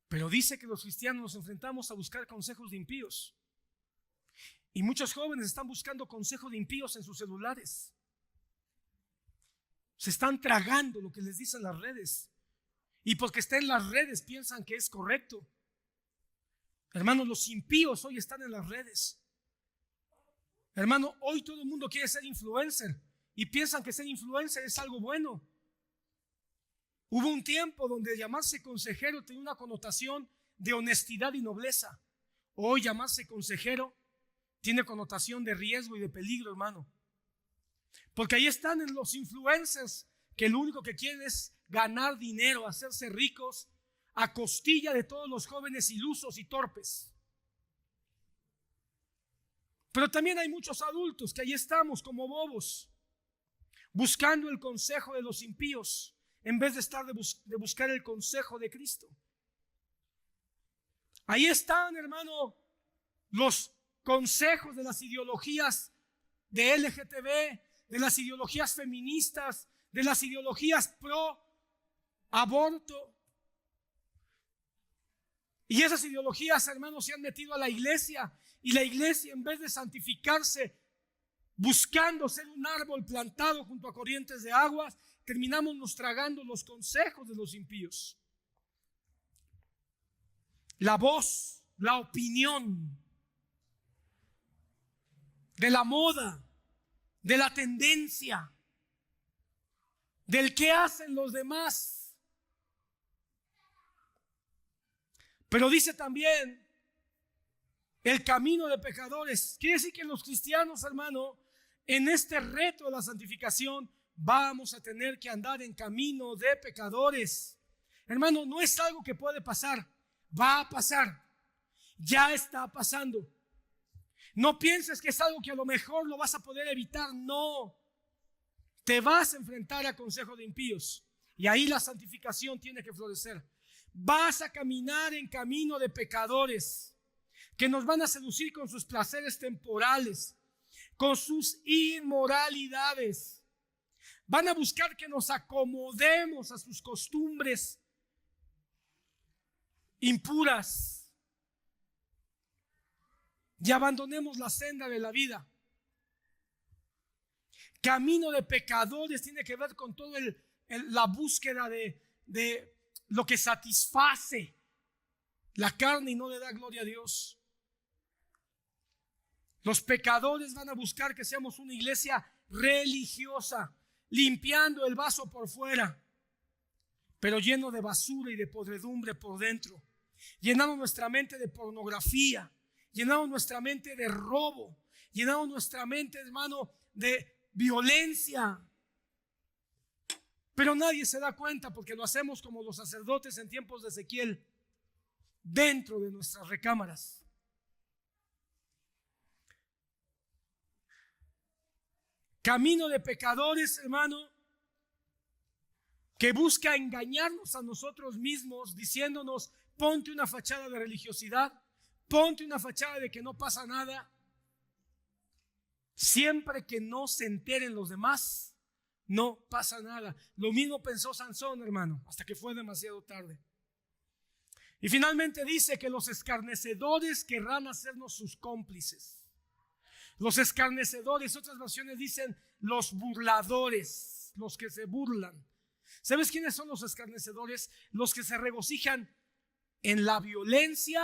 S1: Pero dice que los cristianos nos enfrentamos a buscar consejos de impíos. Y muchos jóvenes están buscando consejos de impíos en sus celulares. Se están tragando lo que les dicen las redes. Y porque está en las redes piensan que es correcto. Hermanos, los impíos hoy están en las redes. Hermano, hoy todo el mundo quiere ser influencer y piensan que ser influencer es algo bueno. Hubo un tiempo donde llamarse consejero tenía una connotación de honestidad y nobleza. Hoy llamarse consejero tiene connotación de riesgo y de peligro, hermano. Porque ahí están los influencers que lo único que quieren es ganar dinero, hacerse ricos a costilla de todos los jóvenes ilusos y torpes. Pero también hay muchos adultos que ahí estamos como bobos, buscando el consejo de los impíos en vez de estar de buscar el consejo de Cristo. Ahí están, hermano, los consejos de las ideologías de LGTB, de las ideologías feministas, de las ideologías pro aborto. Y esas ideologías, hermanos, se han metido a la iglesia. Y la iglesia, en vez de santificarse, buscando ser un árbol plantado junto a corrientes de aguas, terminamos nos tragando los consejos de los impíos. La voz, la opinión de la moda, de la tendencia, del qué hacen los demás. Pero dice también el camino de pecadores. Quiere decir que los cristianos, hermano, en este reto de la santificación vamos a tener que andar en camino de pecadores. Hermano, no es algo que puede pasar, va a pasar, ya está pasando. No pienses que es algo que a lo mejor lo vas a poder evitar, no. Te vas a enfrentar a consejo de impíos y ahí la santificación tiene que florecer. Vas a caminar en camino de pecadores que nos van a seducir con sus placeres temporales, con sus inmoralidades. Van a buscar que nos acomodemos a sus costumbres impuras y abandonemos la senda de la vida. Camino de pecadores tiene que ver con toda la búsqueda de lo que satisface la carne y no le da gloria a Dios. Los pecadores van a buscar que seamos una iglesia religiosa, limpiando el vaso por fuera, pero lleno de basura y de podredumbre por dentro. Llenamos nuestra mente de pornografía, llenamos nuestra mente de robo, llenamos nuestra mente, hermano, de violencia. Pero nadie se da cuenta porque lo hacemos como los sacerdotes en tiempos de Ezequiel, dentro de nuestras recámaras. camino de pecadores, hermano, que busca engañarnos a nosotros mismos, diciéndonos: ponte una fachada de religiosidad, ponte una fachada de que no pasa nada. Siempre que no se enteren los demás, no pasa nada. Lo mismo pensó Sansón, hermano, hasta que fue demasiado tarde. Y finalmente dice que los escarnecedores querrán hacernos sus cómplices. Los escarnecedores, otras versiones dicen los burladores, los que se burlan. ¿Sabes quiénes son los escarnecedores? Los que se regocijan en la violencia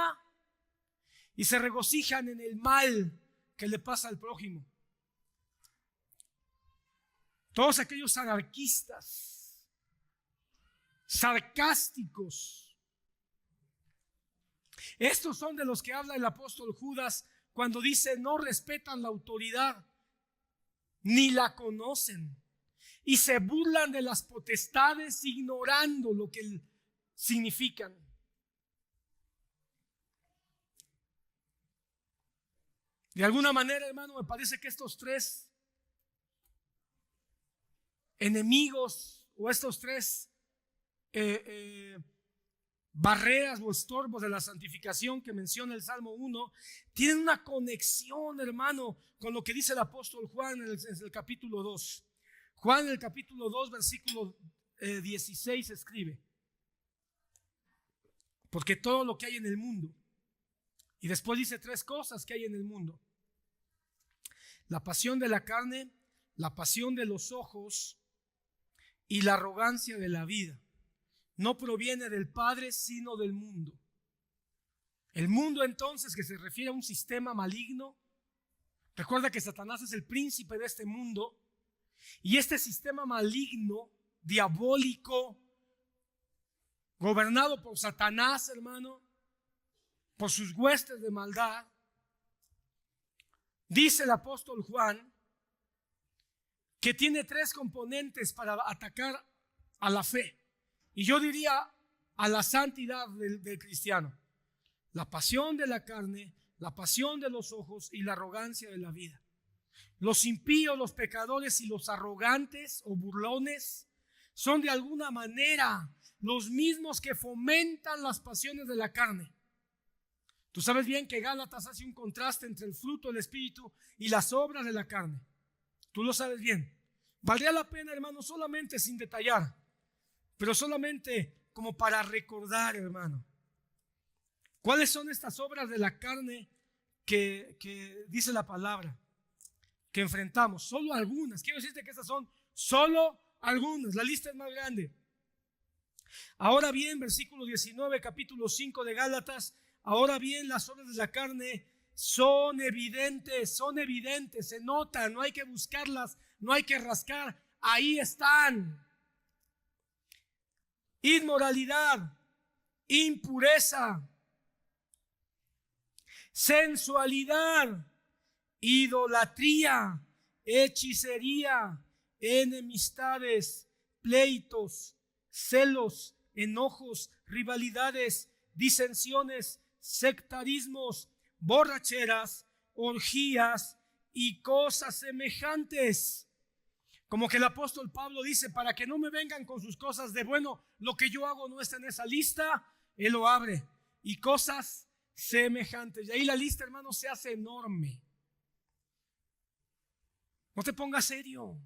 S1: y se regocijan en el mal que le pasa al prójimo. Todos aquellos anarquistas, sarcásticos, estos son de los que habla el apóstol Judas cuando dice: no respetan la autoridad ni la conocen y se burlan de las potestades ignorando lo que significan. De alguna manera, hermano, me parece que estos tres enemigos o estos tres barreras o estorbos de la santificación que menciona el Salmo 1 tienen una conexión, hermano, con lo que dice el apóstol Juan en el capítulo 2. Juan en el capítulo 2, versículo 16 escribe: porque todo lo que hay en el mundo, y después dice tres cosas que hay en el mundo: la pasión de la carne, la pasión de los ojos y la arrogancia de la vida, no proviene del Padre sino del mundo. El mundo, entonces, que se refiere a un sistema maligno. Recuerda que Satanás es el príncipe de este mundo, y este sistema maligno, diabólico, gobernado por Satanás, hermano, por sus huestes de maldad, dice el apóstol Juan que tiene tres componentes para atacar a la fe, y yo diría a la santidad del cristiano: la pasión de la carne, la pasión de los ojos y la arrogancia de la vida. Los impíos, los pecadores y los arrogantes o burlones son de alguna manera los mismos que fomentan las pasiones de la carne. Tú sabes bien que Gálatas hace un contraste entre el fruto del Espíritu y las obras de la carne. Tú lo sabes bien. Valdría la pena, hermano, solamente sin detallar, pero solamente como para recordar, hermano, ¿cuáles son estas obras de la carne que dice la palabra que enfrentamos? Solo algunas. Quiero decirte que estas son solo algunas. La lista es más grande. Ahora bien, versículo 19, capítulo 5 de Gálatas: ahora bien, las obras de la carne son evidentes, se notan, no hay que buscarlas, no hay que rascar, ahí están: inmoralidad, impureza, sensualidad, idolatría, hechicería, enemistades, pleitos, celos, enojos, rivalidades, disensiones, sectarismos, borracheras, orgías y cosas semejantes. Como que el apóstol Pablo dice: para que no me vengan con sus cosas de bueno, lo que yo hago no está en esa lista. Él lo abre: y cosas semejantes. Y ahí la lista, hermano, se hace enorme. No te pongas serio.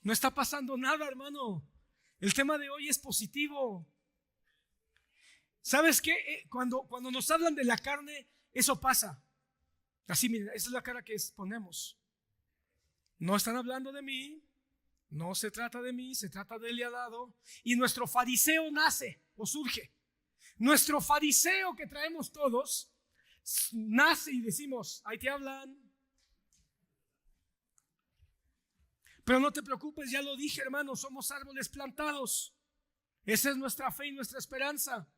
S1: No está pasando nada, hermano. El tema de hoy es positivo. ¿Sabes qué? Cuando nos hablan de la carne, eso pasa. Así, miren, esa es la cara que ponemos. No están hablando de mí, no se trata de mí, se trata de Eliadado. Y nuestro fariseo nace o surge. Nuestro fariseo que traemos todos nace y decimos: ahí te hablan. Pero no te preocupes, ya lo dije, hermano, somos árboles plantados. Esa es nuestra fe y nuestra esperanza.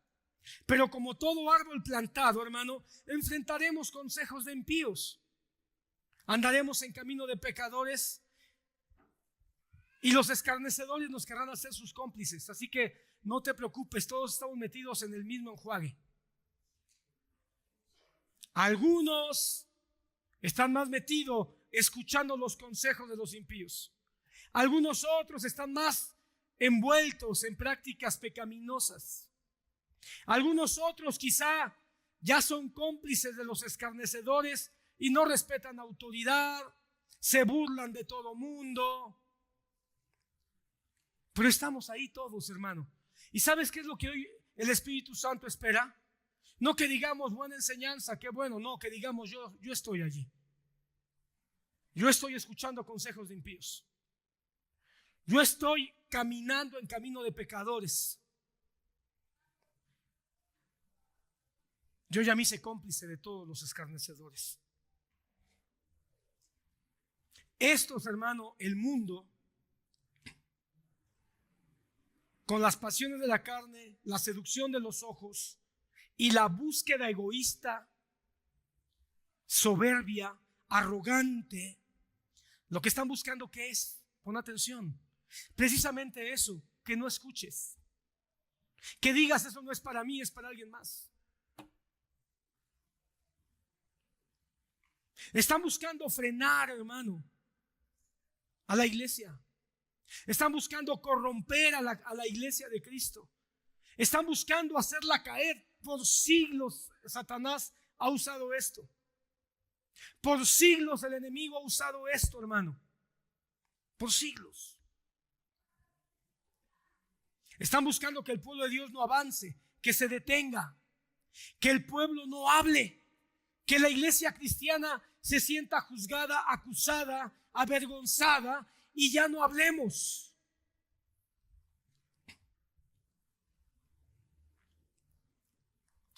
S1: Pero como todo árbol plantado, hermano, enfrentaremos consejos de impíos. Andaremos en camino de pecadores y los escarnecedores nos querrán hacer sus cómplices. Así que no te preocupes, todos estamos metidos en el mismo enjuague. Algunos están más metidos escuchando los consejos de los impíos. Algunos otros están más envueltos en prácticas pecaminosas. Algunos otros quizá ya son cómplices de los escarnecedores y no respetan autoridad, se burlan de todo mundo. Pero estamos ahí todos, hermano. ¿Y sabes qué es lo que hoy el Espíritu Santo espera? No que digamos buena enseñanza, qué bueno, no, que digamos yo estoy allí. Yo estoy escuchando consejos de impíos. Yo estoy caminando en camino de pecadores. Yo ya me hice cómplice de todos los escarnecedores. Estos, hermano, el mundo, con las pasiones de la carne, la seducción de los ojos y la búsqueda egoísta, soberbia, arrogante, lo que están buscando, ¿qué es? Pon atención. Precisamente eso, que no escuches. Que digas, eso no es para mí, es para alguien más. Están buscando frenar, hermano, a la iglesia. Están buscando corromper a la iglesia de Cristo. Están buscando hacerla caer. Por siglos Satanás ha usado esto. Por siglos el enemigo ha usado esto, hermano. Por siglos. Están buscando que el pueblo de Dios no avance, que se detenga, que el pueblo no hable, que la iglesia cristiana se sienta juzgada, acusada, avergonzada y ya no hablemos.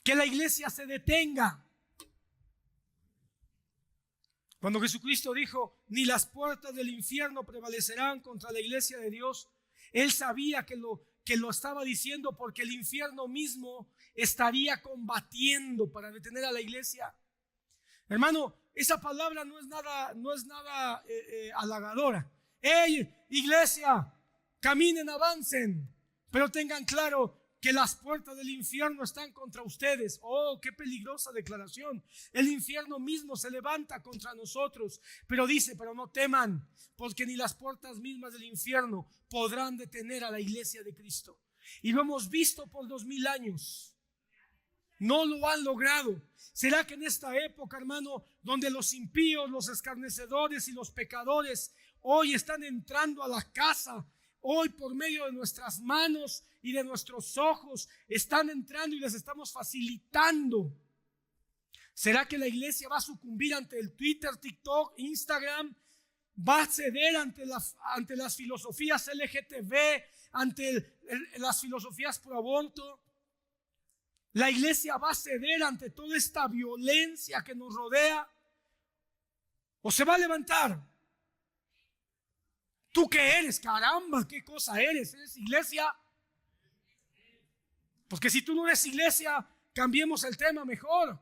S1: Que la iglesia se detenga. Cuando Jesucristo dijo, ni las puertas del infierno prevalecerán contra la iglesia de Dios, Él sabía que lo estaba diciendo porque el infierno mismo estaría combatiendo para detener a la iglesia. Hermano, esa palabra no es nada halagadora. ¡Hey, iglesia! Caminen, avancen, pero tengan claro que las puertas del infierno están contra ustedes. ¡Oh, qué peligrosa declaración! El infierno mismo se levanta contra nosotros, pero dice, pero no teman, porque ni las puertas mismas del infierno podrán detener a la iglesia de Cristo. Y lo hemos visto por 2000 años. No lo han logrado. ¿Será que en esta época, hermano, donde los impíos, los escarnecedores y los pecadores hoy están entrando a la casa, hoy por medio de nuestras manos y de nuestros ojos, están entrando y les estamos facilitando? ¿Será que la iglesia va a sucumbir ante el Twitter, TikTok, Instagram? ¿Va a ceder ante las filosofías LGTB, ante las filosofías pro aborto? ¿La iglesia va a ceder ante toda esta violencia que nos rodea? ¿O se va a levantar? ¿Tú qué eres? Caramba, ¿qué cosa eres? ¿Eres iglesia? Porque si tú no eres iglesia, cambiemos el tema mejor.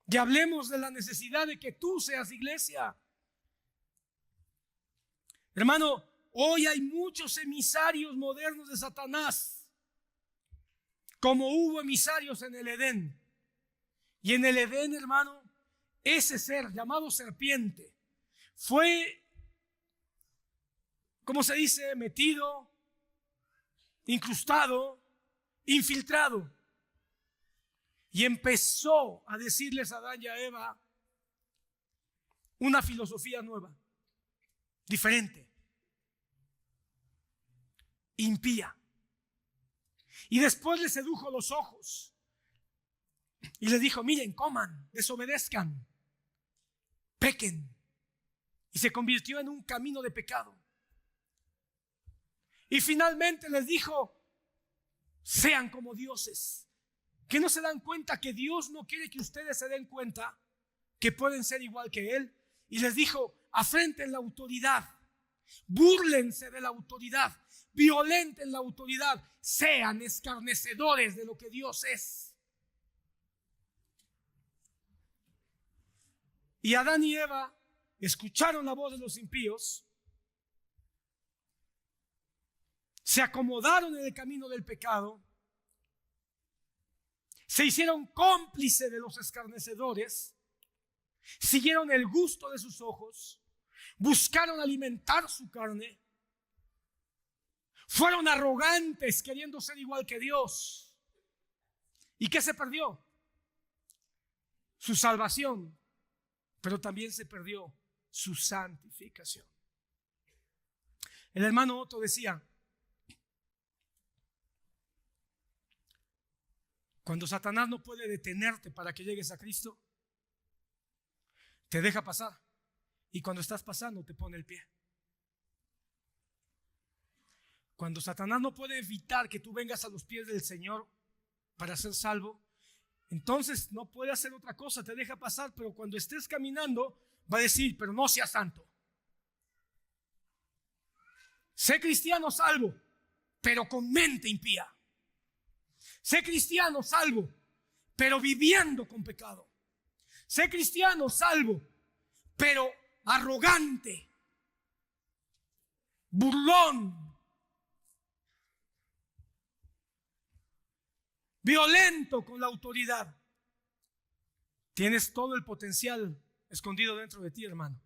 S1: Y hablemos de la necesidad de que tú seas iglesia. Hermano, hoy hay muchos emisarios modernos de Satanás, como hubo emisarios en el Edén. Y en el Edén, hermano, ese ser llamado serpiente fue, ¿cómo se dice? Metido, incrustado, infiltrado. Y empezó a decirles a Adán y a Eva una filosofía nueva, diferente, impía. Y después les sedujo los ojos y les dijo, miren, coman, desobedezcan, pequen. Y se convirtió en un camino de pecado. Y finalmente les dijo, sean como dioses. ¿Que no se dan cuenta que Dios no quiere que ustedes se den cuenta que pueden ser igual que Él? Y les dijo, afrenten la autoridad, búrlense de la autoridad, violenten la autoridad, sean escarnecedores de lo que Dios es. Y Adán y Eva escucharon la voz de los impíos, se acomodaron en el camino del pecado, se hicieron cómplices de los escarnecedores siguieron el gusto de sus ojos, buscaron alimentar su carne, fueron arrogantes queriendo ser igual que Dios. ¿Y qué se perdió? Su salvación, pero también se perdió su santificación. El hermano Otto decía: cuando Satanás no puede detenerte para que llegues a Cristo, te deja pasar, y cuando estás pasando te pone el pie. Cuando Satanás no puede evitar que tú vengas a los pies del Señor para ser salvo, entonces no puede hacer otra cosa, te deja pasar, pero cuando estés caminando va a decir: pero no seas santo. Sé cristiano salvo, pero con mente impía. Sé cristiano salvo, pero viviendo con pecado. Sé cristiano salvo, pero arrogante, burlón, violento con la autoridad. Tienes todo el potencial escondido dentro de ti, hermano.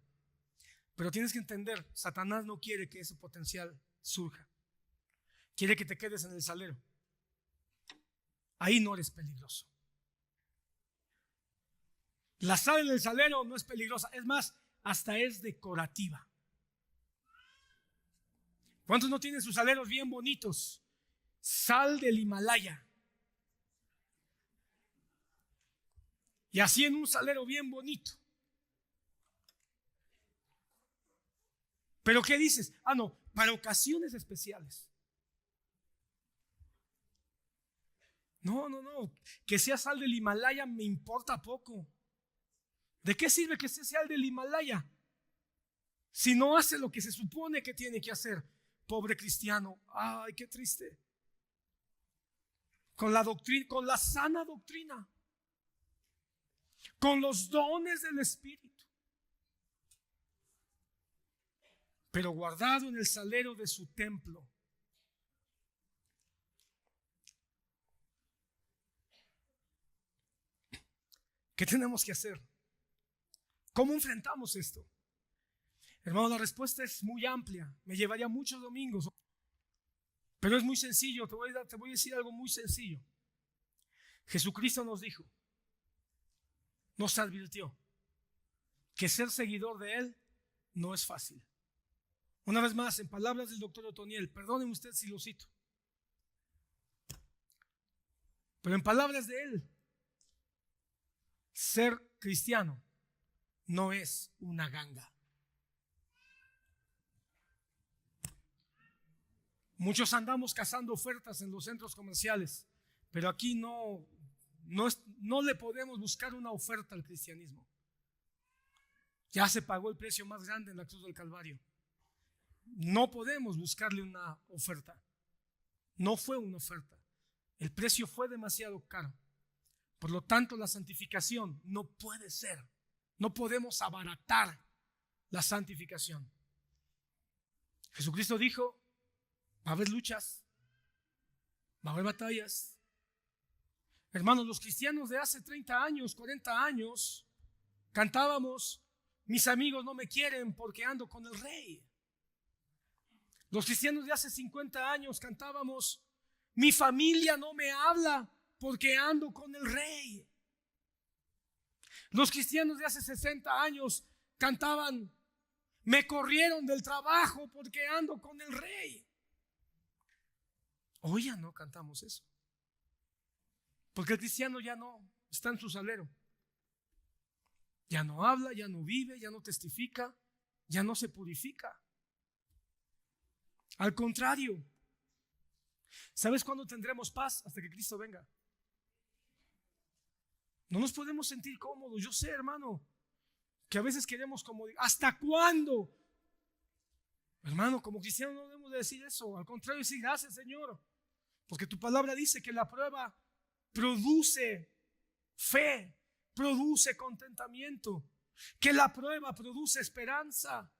S1: Pero tienes que entender, Satanás no quiere que ese potencial surja. Quiere que te quedes en el salero. Ahí no eres peligroso. La sal en el salero no es peligrosa. Es más, hasta es decorativa. ¿Cuántos no tienen sus saleros bien bonitos? Sal del Himalaya. Y así en un salero bien bonito. ¿Pero qué dices? No, para ocasiones especiales. No. Que sea sal del Himalaya me importa poco. ¿De qué sirve que sea sal del Himalaya si no hace lo que se supone que tiene que hacer? Pobre cristiano. Ay, qué triste. Con la doctrina, con la sana doctrina, con los dones del Espíritu, pero guardado en el salero de su templo. ¿Qué tenemos que hacer? ¿Cómo enfrentamos esto? Hermano, la respuesta es muy amplia. Me llevaría muchos domingos, pero es muy sencillo. Te voy a decir algo muy sencillo. Jesucristo nos dijo, nos advirtió que ser seguidor de Él no es fácil. Una vez más, en palabras del doctor Otoniel, perdónenme usted si lo cito, pero en palabras de él, ser cristiano no es una ganga. Muchos andamos cazando ofertas en los centros comerciales, pero aquí no le podemos buscar una oferta al cristianismo. Ya se pagó el precio más grande en la cruz del Calvario. No podemos buscarle una oferta. No fue una oferta. El precio fue demasiado caro. Por lo tanto, la santificación no puede ser. No podemos abaratar la santificación. Jesucristo dijo: va a haber luchas, va a haber batallas. Hermanos, los cristianos de hace 30 años, 40 años, cantábamos: mis amigos no me quieren porque ando con el Rey. Los cristianos de hace 50 años cantábamos: mi familia no me habla porque ando con el Rey. Los cristianos de hace 60 años cantaban: me corrieron del trabajo porque ando con el Rey. Hoy ya no cantamos eso, porque el cristiano ya no está en su salero. Ya no habla, ya no vive, ya no testifica, ya no se purifica. Al contrario, ¿sabes cuándo tendremos paz? Hasta que Cristo venga. No nos podemos sentir cómodos. Yo sé, hermano, que a veces queremos como, ¿hasta cuándo? Hermano, como cristianos no debemos de decir eso. Al contrario, decir: gracias, Señor, porque tu palabra dice que la prueba produce fe, produce contentamiento, que la prueba produce esperanza,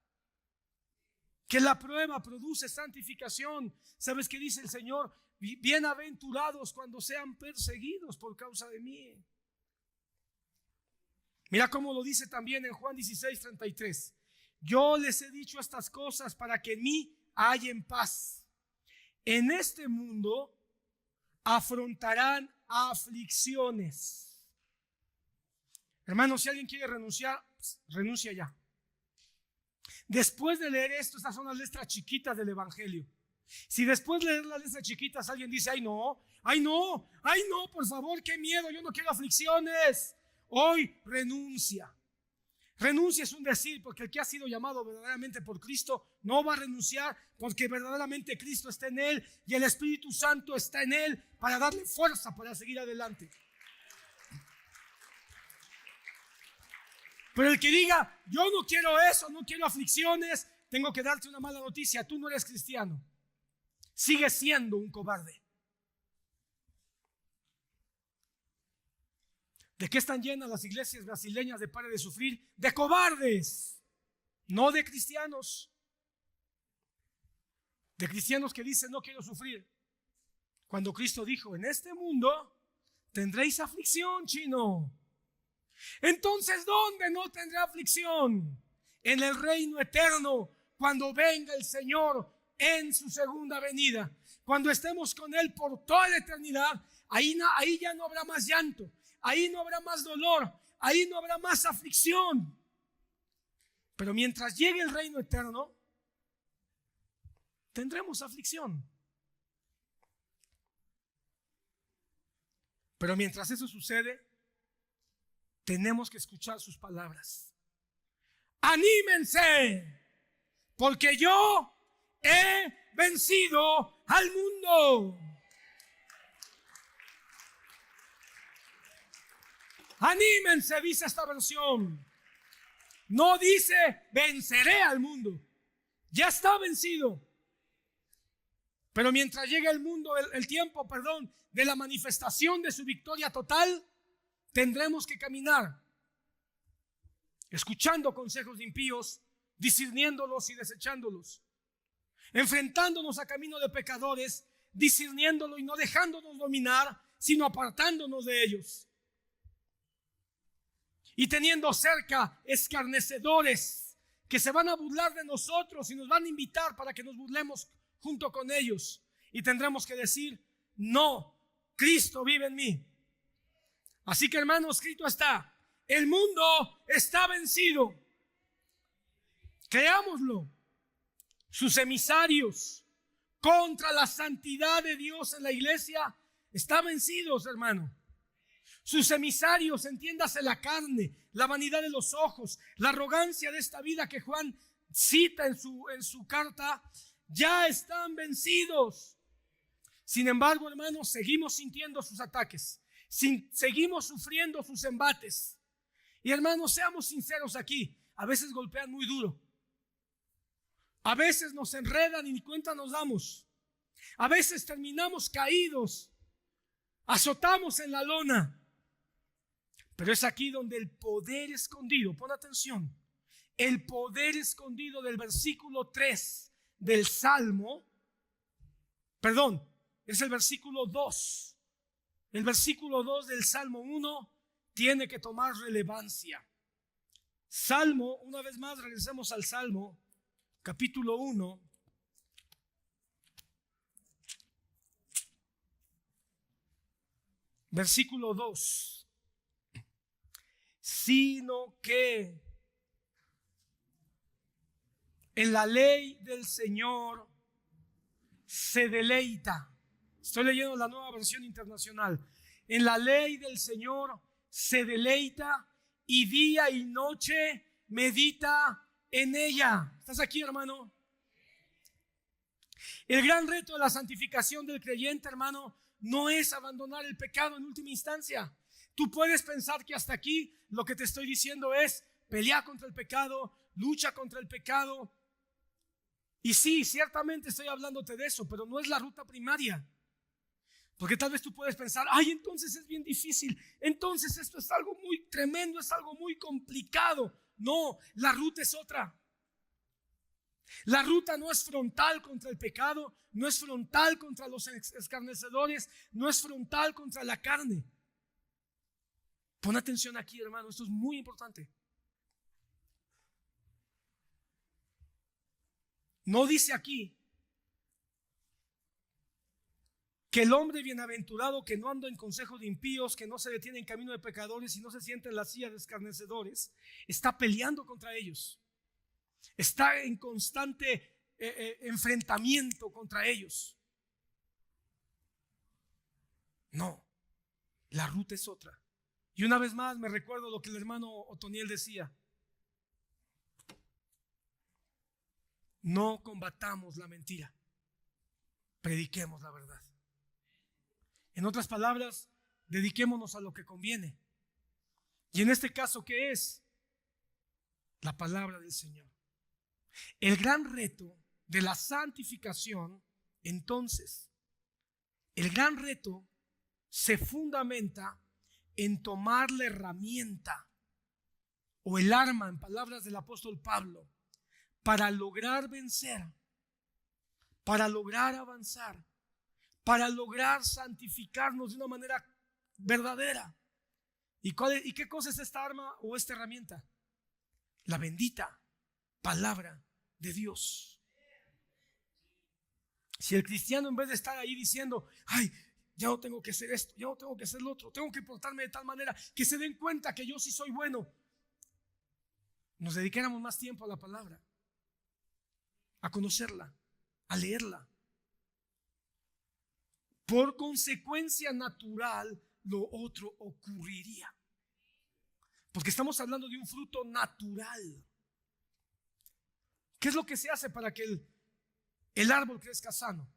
S1: que la prueba produce santificación. ¿Sabes qué dice el Señor? Bienaventurados cuando sean perseguidos por causa de mí. Mira cómo lo dice también en Juan 16:33. Yo les he dicho estas cosas para que en mí hallen paz. En este mundo afrontarán aflicciones. Hermanos, si alguien quiere renunciar, renuncia ya. Después de leer esto, estas son las letras chiquitas del Evangelio. Si después de leer las letras chiquitas alguien dice, ay no, por favor, qué miedo, yo no quiero aflicciones. Hoy renuncia. Renuncia es un decir, porque el que ha sido llamado verdaderamente por Cristo no va a renunciar, porque verdaderamente Cristo está en él y el Espíritu Santo está en él para darle fuerza para seguir adelante. Pero el que diga, yo no quiero eso, no quiero aflicciones, tengo que darte una mala noticia, tú no eres cristiano. Sigues siendo un cobarde. ¿De qué están llenas las iglesias brasileñas de Pare de Sufrir? De cobardes, no de cristianos. De cristianos que dicen, no quiero sufrir. Cuando Cristo dijo, en este mundo tendréis aflicción, chino. Entonces, ¿dónde no tendré aflicción? En el reino eterno, cuando venga el Señor en su segunda venida. Cuando estemos con Él por toda la eternidad, ahí ya no habrá más llanto, ahí no habrá más dolor, ahí no habrá más aflicción. Pero mientras llegue el reino eterno, tendremos aflicción. Pero mientras eso sucede, tenemos que escuchar sus palabras. Anímense, porque yo he vencido al mundo. Anímense, dice esta versión. No dice venceré al mundo. Ya está vencido. Pero mientras llegue el mundo, el tiempo, de la manifestación de su victoria total, tendremos que caminar escuchando consejos de impíos, discerniéndolos y desechándolos, enfrentándonos a camino de pecadores, discerniéndolo y no dejándonos dominar, sino apartándonos de ellos, y teniendo cerca escarnecedores que se van a burlar de nosotros y nos van a invitar para que nos burlemos junto con ellos, y tendremos que decir, no, Cristo vive en mí. Así que, hermanos, escrito está, el mundo está vencido. Creámoslo. Sus emisarios contra la santidad de Dios en la iglesia están vencidos, hermano. Sus emisarios, entiéndase la carne, la vanidad de los ojos, la arrogancia de esta vida que Juan cita en su carta, ya están vencidos. Sin embargo, hermanos, seguimos sintiendo sus ataques. Seguimos sufriendo sus embates. Y hermanos, seamos sinceros aquí. A veces golpean muy duro. A veces nos enredan y ni cuenta nos damos. A veces terminamos caídos. Azotamos en la lona. Pero es aquí donde el poder escondido, pon atención, el poder escondido del versículo 3 del Salmo, es el versículo 2. El versículo 2 del Salmo 1 tiene que tomar relevancia. Salmo, una vez más regresemos al Salmo, capítulo 1. Versículo 2. Sino que en la ley del Señor se deleita. Estoy leyendo la Nueva Versión Internacional. En la ley del Señor se deleita y día y noche medita en ella. ¿Estás aquí, hermano? El gran reto de la santificación del creyente, hermano, no es abandonar el pecado en última instancia. Tú puedes pensar que hasta aquí lo que te estoy diciendo es pelear contra el pecado, lucha contra el pecado. Y sí, ciertamente estoy hablándote de eso, pero no es la ruta primaria. Porque tal vez tú puedes pensar, ay, entonces es bien difícil, entonces esto es algo muy tremendo, es algo muy complicado. No, la ruta es otra. La ruta no es frontal contra el pecado, no es frontal contra los escarnecedores, no es frontal contra la carne. Pon atención aquí, hermano, esto es muy importante. No dice aquí que el hombre bienaventurado que no anda en consejo de impíos, que no se detiene en camino de pecadores y no se sienta en la silla de escarnecedores, está peleando contra ellos. Está en constante enfrentamiento contra ellos. No, la ruta es otra. Y una vez más me recuerdo lo que el hermano Otoniel decía. No combatamos la mentira, prediquemos la verdad. En otras palabras, dediquémonos a lo que conviene. Y en este caso, ¿qué es? La palabra del Señor. El gran reto de la santificación, entonces, el gran reto se fundamenta en tomar la herramienta o el arma, en palabras del apóstol Pablo, para lograr vencer, para lograr avanzar, para lograr santificarnos de una manera verdadera. ¿Y qué cosa es esta arma o esta herramienta? La bendita palabra de Dios. Si el cristiano, en vez de estar ahí diciendo, ay, ya no tengo que hacer esto, ya no tengo que hacer lo otro, tengo que portarme de tal manera que se den cuenta que yo sí soy bueno, nos dedicáramos más tiempo a la palabra, a conocerla, a leerla. Por consecuencia natural, lo otro ocurriría. Porque estamos hablando de un fruto natural. ¿Qué es lo que se hace para que el árbol crezca sano?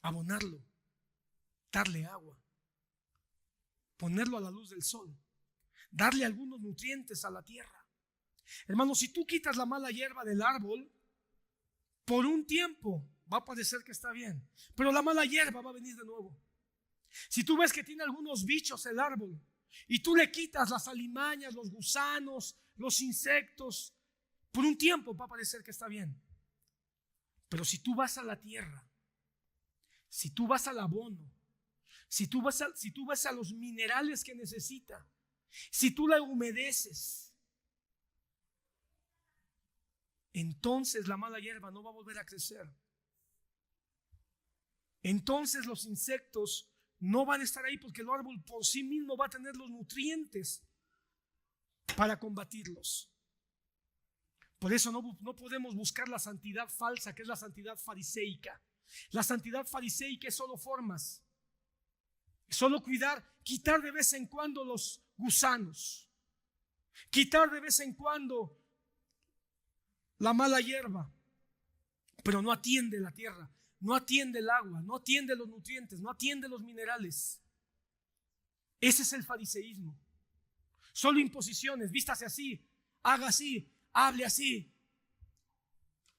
S1: Abonarlo, darle agua, ponerlo a la luz del sol, darle algunos nutrientes a la tierra. Hermano, si tú quitas la mala hierba del árbol, por un tiempo va a parecer que está bien, pero la mala hierba va a venir de nuevo. Si tú ves que tiene algunos bichos el árbol y tú le quitas las alimañas, los gusanos, los insectos, por un tiempo va a parecer que está bien. Pero si tú vas a la tierra, si tú vas al abono, si tú vas a los minerales que necesita, si tú la humedeces, entonces la mala hierba no va a volver a crecer. Entonces los insectos no van a estar ahí porque el árbol por sí mismo va a tener los nutrientes para combatirlos. Por eso no podemos buscar la santidad falsa, que es la santidad fariseica. La santidad fariseica es solo formas, solo quitar de vez en cuando los gusanos, quitar de vez en cuando la mala hierba, pero no atiende la tierra, no atiende el agua, no atiende los nutrientes, no atiende los minerales. Ese es el fariseísmo. Solo imposiciones, vístase así, haga así, hable así,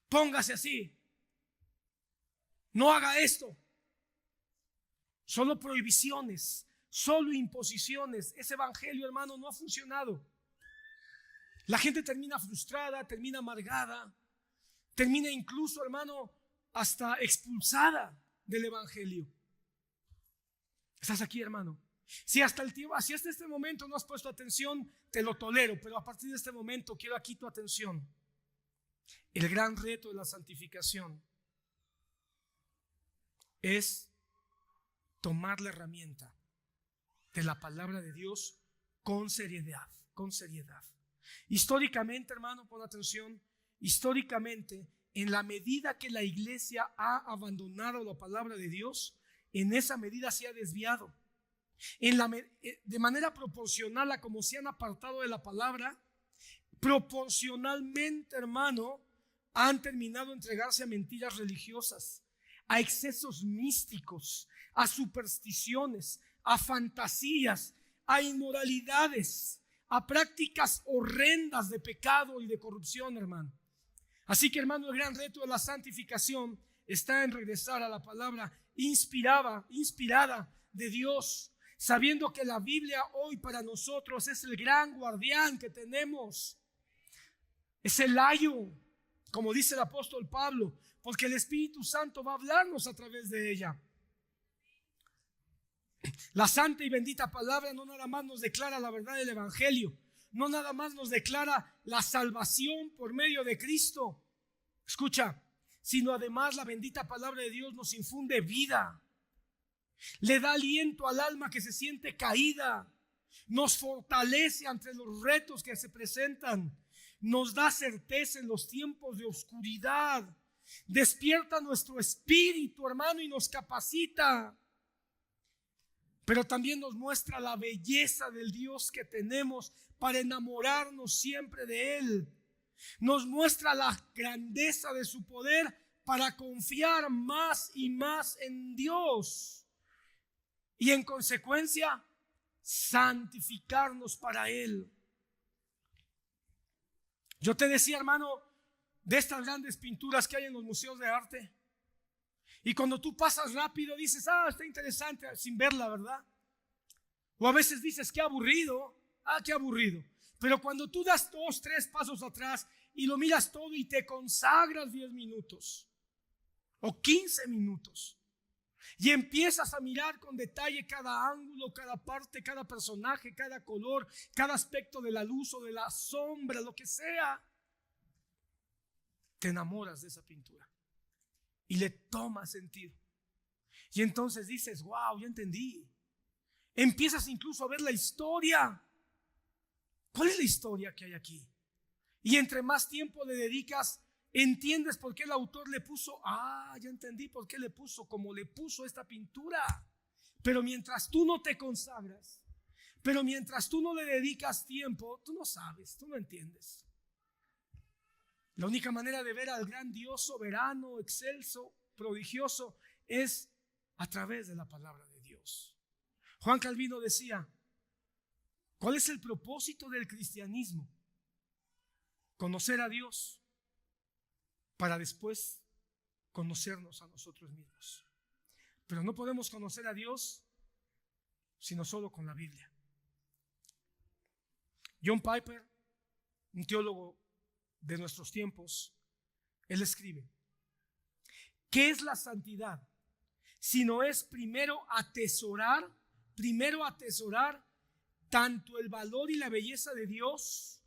S1: póngase así, no haga esto. Solo prohibiciones, solo imposiciones. Ese evangelio, hermano, no ha funcionado. La gente termina frustrada, termina amargada, termina incluso, hermano, hasta expulsada del evangelio. ¿Estás aquí, hermano? Si hasta este momento no has puesto atención, te lo tolero, pero a partir de este momento quiero aquí tu atención. El gran reto de la santificación es tomar la herramienta de la palabra de Dios con seriedad, con seriedad. Históricamente, hermano, pon atención, históricamente, en la medida que la iglesia ha abandonado la palabra de Dios, en esa medida se ha desviado. De manera proporcional a como se han apartado de la palabra, proporcionalmente, hermano, han terminado de entregarse a mentiras religiosas, a excesos místicos, a supersticiones, a fantasías, a inmoralidades, a prácticas horrendas de pecado y de corrupción, hermano. Así que, hermano, el gran reto de la santificación está en regresar a la palabra inspirada de Dios, sabiendo que la Biblia hoy para nosotros es el gran guardián que tenemos. Es el ayo, como dice el apóstol Pablo, porque el Espíritu Santo va a hablarnos a través de ella. La santa y bendita palabra no nada más nos declara la verdad del evangelio, no nada más nos declara la salvación por medio de Cristo. Escucha, sino además la bendita palabra de Dios nos infunde vida, le da aliento al alma que se siente caída, nos fortalece ante los retos que se presentan, nos da certeza en los tiempos de oscuridad, despierta nuestro espíritu, hermano, y nos capacita. Pero también nos muestra la belleza del Dios que tenemos para enamorarnos siempre de Él. Nos muestra la grandeza de su poder para confiar más y más en Dios. Y en consecuencia, santificarnos para Él. Yo te decía, hermano, de estas grandes pinturas que hay en los museos de arte. Y cuando tú pasas rápido dices, está interesante, sin verla, ¿verdad? O a veces dices, qué aburrido, qué aburrido. Pero cuando tú das 2, 3 pasos atrás y lo miras todo y te consagras 10 minutos o 15 minutos y empiezas a mirar con detalle cada ángulo, cada parte, cada personaje, cada color, cada aspecto de la luz o de la sombra, lo que sea, te enamoras de esa pintura y le tomas sentido. Y entonces dices, wow, ya entendí. Empiezas incluso a ver la historia. ¿Cuál es la historia que hay aquí? Y entre más tiempo le dedicas, entiendes por qué el autor le puso, ya entendí por qué le puso como le puso esta pintura. Pero mientras tú no te consagras, pero mientras tú no le dedicas tiempo, tú no sabes, tú no entiendes. La única manera de ver al gran Dios soberano, excelso, prodigioso, es a través de la palabra de Dios. Juan Calvino decía, ¿cuál es el propósito del cristianismo? Conocer a Dios para después conocernos a nosotros mismos. Pero no podemos conocer a Dios sino solo con la Biblia. John Piper, un teólogo de nuestros tiempos, él escribe, ¿qué es la santidad? Si no es primero atesorar tanto el valor y la belleza de Dios,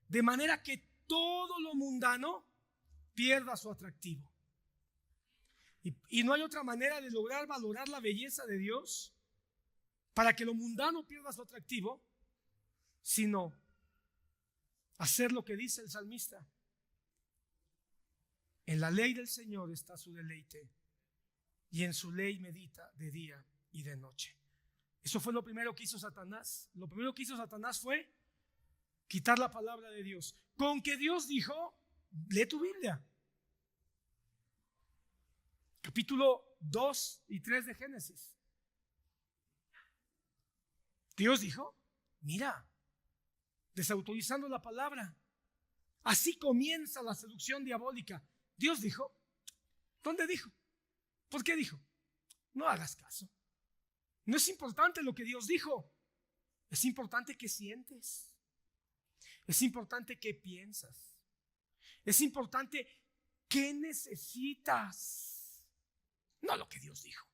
S1: de manera que todo lo mundano pierda su atractivo. Y no hay otra manera de lograr valorar la belleza de Dios para que lo mundano pierda su atractivo, sino hacer lo que dice el salmista. En la ley del Señor está su deleite, y en su ley medita de día y de noche. Eso fue lo primero que hizo Satanás. Lo primero que hizo Satanás fue quitar la palabra de Dios. Con que Dios dijo, lee tu Biblia. Capítulo 2 y 3 de Génesis. Dios dijo, mira, desautorizando la palabra. Así comienza la seducción diabólica. Dios dijo, ¿dónde dijo? ¿Por qué dijo? No hagas caso. No es importante lo que Dios dijo. Es importante qué sientes. Es importante qué piensas. Es importante qué necesitas. No lo que Dios dijo.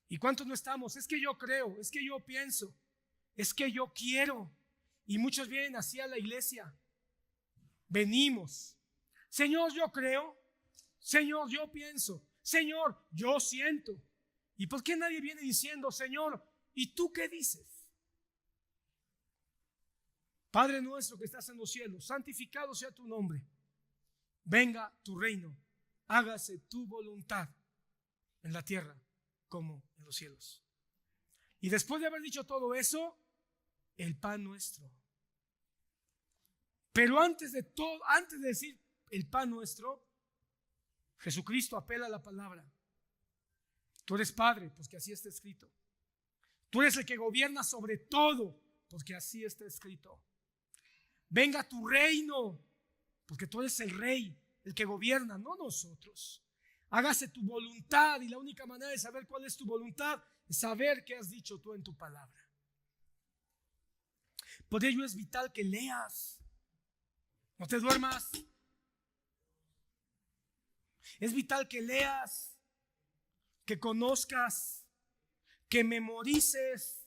S1: ¿Y cuántos no estamos? Es que yo creo, es que yo pienso, es que yo quiero. Y muchos vienen así a la iglesia. Venimos. Señor, yo creo. Señor, yo pienso. Señor, yo siento. ¿Y por qué nadie viene diciendo, Señor, ¿y tú qué dices? Padre nuestro que estás en los cielos, santificado sea tu nombre. Venga tu reino. Hágase tu voluntad en la tierra como en los cielos. Y después de haber dicho todo eso, el pan nuestro. Pero antes de decir el pan nuestro, Jesucristo apela a la palabra. Tú eres Padre, pues que así está escrito. Tú eres el que gobierna sobre todo, porque así está escrito. Venga tu reino, porque tú eres el rey, el que gobierna, no nosotros. Hágase tu voluntad, y la única manera de saber cuál es tu voluntad es saber qué has dicho tú en tu palabra. Por ello es vital que leas. No te duermas. Es vital que leas. que conozcas, que memorices,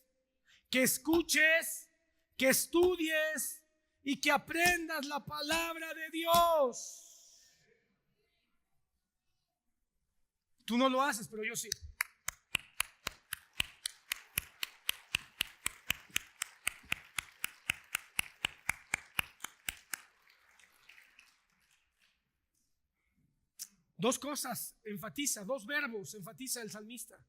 S1: que escuches, que estudies y que aprendas la palabra de Dios. Tú no lo haces, pero yo sí. Dos cosas enfatiza, dos verbos enfatiza el salmista.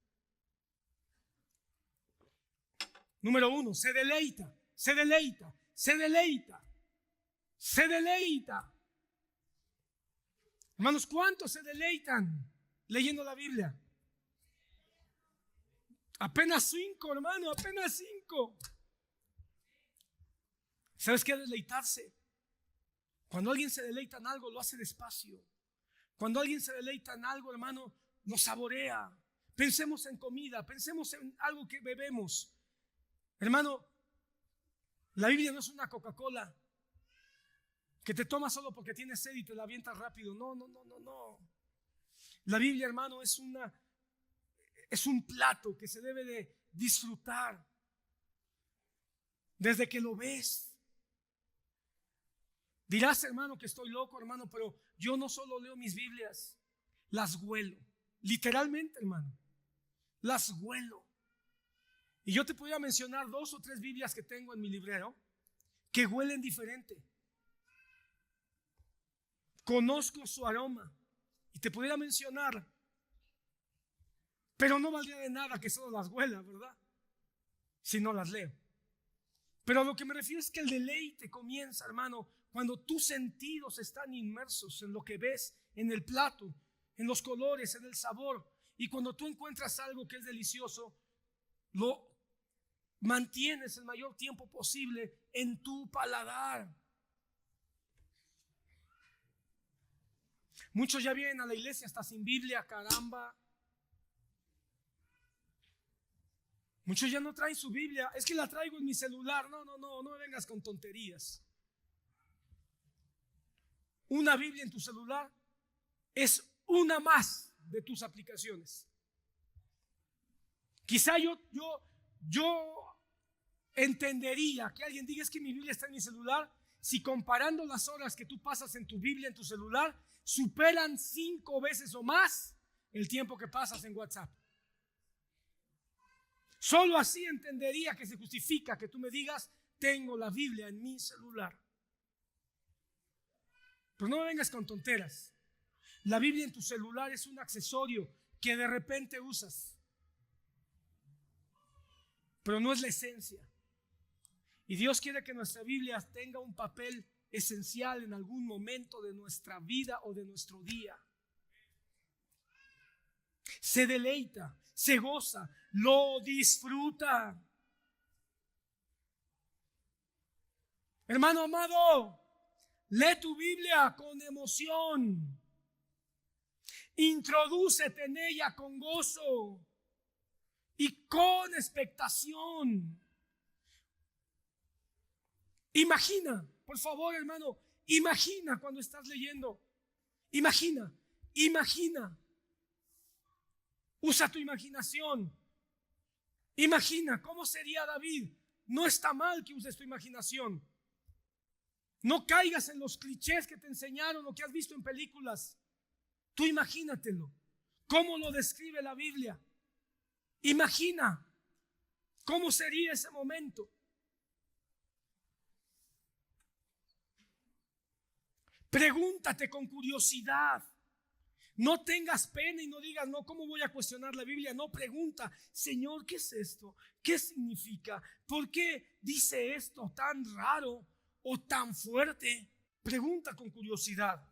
S1: Número uno, se deleita, se deleita, se deleita, se deleita. Hermanos, ¿cuántos se deleitan leyendo la Biblia? Apenas 5, hermano, apenas 5. ¿Sabes qué es deleitarse? Cuando alguien se deleita en algo, lo hace despacio. Cuando alguien se deleita en algo, hermano, lo saborea. Pensemos en comida, pensemos en algo que bebemos. Hermano, la Biblia no es una Coca-Cola que te tomas solo porque tienes sed y te la avientas rápido. No, no, no, no, no. La Biblia, hermano, es un plato que se debe de disfrutar desde que lo ves. Dirás, hermano, que estoy loco, hermano, pero yo no solo leo mis Biblias, las huelo. Literalmente, hermano, las huelo. Y yo te podría mencionar 2 o 3 Biblias que tengo en mi librero que huelen diferente. Conozco su aroma y te pudiera mencionar, pero no valdría de nada que solo las huela, ¿verdad? Si no las leo. Pero a lo que me refiero es que el deleite comienza, hermano, cuando tus sentidos están inmersos en lo que ves, en el plato, en los colores, en el sabor. Y cuando tú encuentras algo que es delicioso, lo mantienes el mayor tiempo posible en tu paladar. Muchos ya vienen a la iglesia hasta sin Biblia, caramba. Muchos ya no traen su Biblia. Es que la traigo en mi celular. No me vengas con tonterías. Una Biblia en tu celular es una más de tus aplicaciones. Quizá yo entendería que alguien diga, es que mi Biblia está en mi celular, si comparando las horas que tú pasas en tu Biblia, en tu celular, superan 5 veces o más el tiempo que pasas en WhatsApp. Solo así entendería que se justifica que tú me digas, tengo la Biblia en mi celular. Pero no me vengas con tonteras. La Biblia en tu celular es un accesorio que de repente usas, pero no es la esencia. Y Dios quiere que nuestra Biblia tenga un papel esencial en algún momento de nuestra vida o de nuestro día. Se deleita, se goza, lo disfruta. Hermano amado, lee tu Biblia con emoción. Introdúcete en ella con gozo y con expectación. Imagina, por favor, hermano, imagina cuando estás leyendo. Imagina. Usa tu imaginación. Imagina cómo sería David. No está mal que uses tu imaginación. No caigas en los clichés que te enseñaron o que has visto en películas. Tú imagínatelo. ¿Cómo lo describe la Biblia? Imagina cómo sería ese momento. Pregúntate con curiosidad. No tengas pena y no digas, no, ¿cómo voy a cuestionar la Biblia? No, pregunta, Señor, ¿qué es esto? ¿Qué significa? ¿Por qué dice esto tan raro o tan fuerte? Pregunta con curiosidad.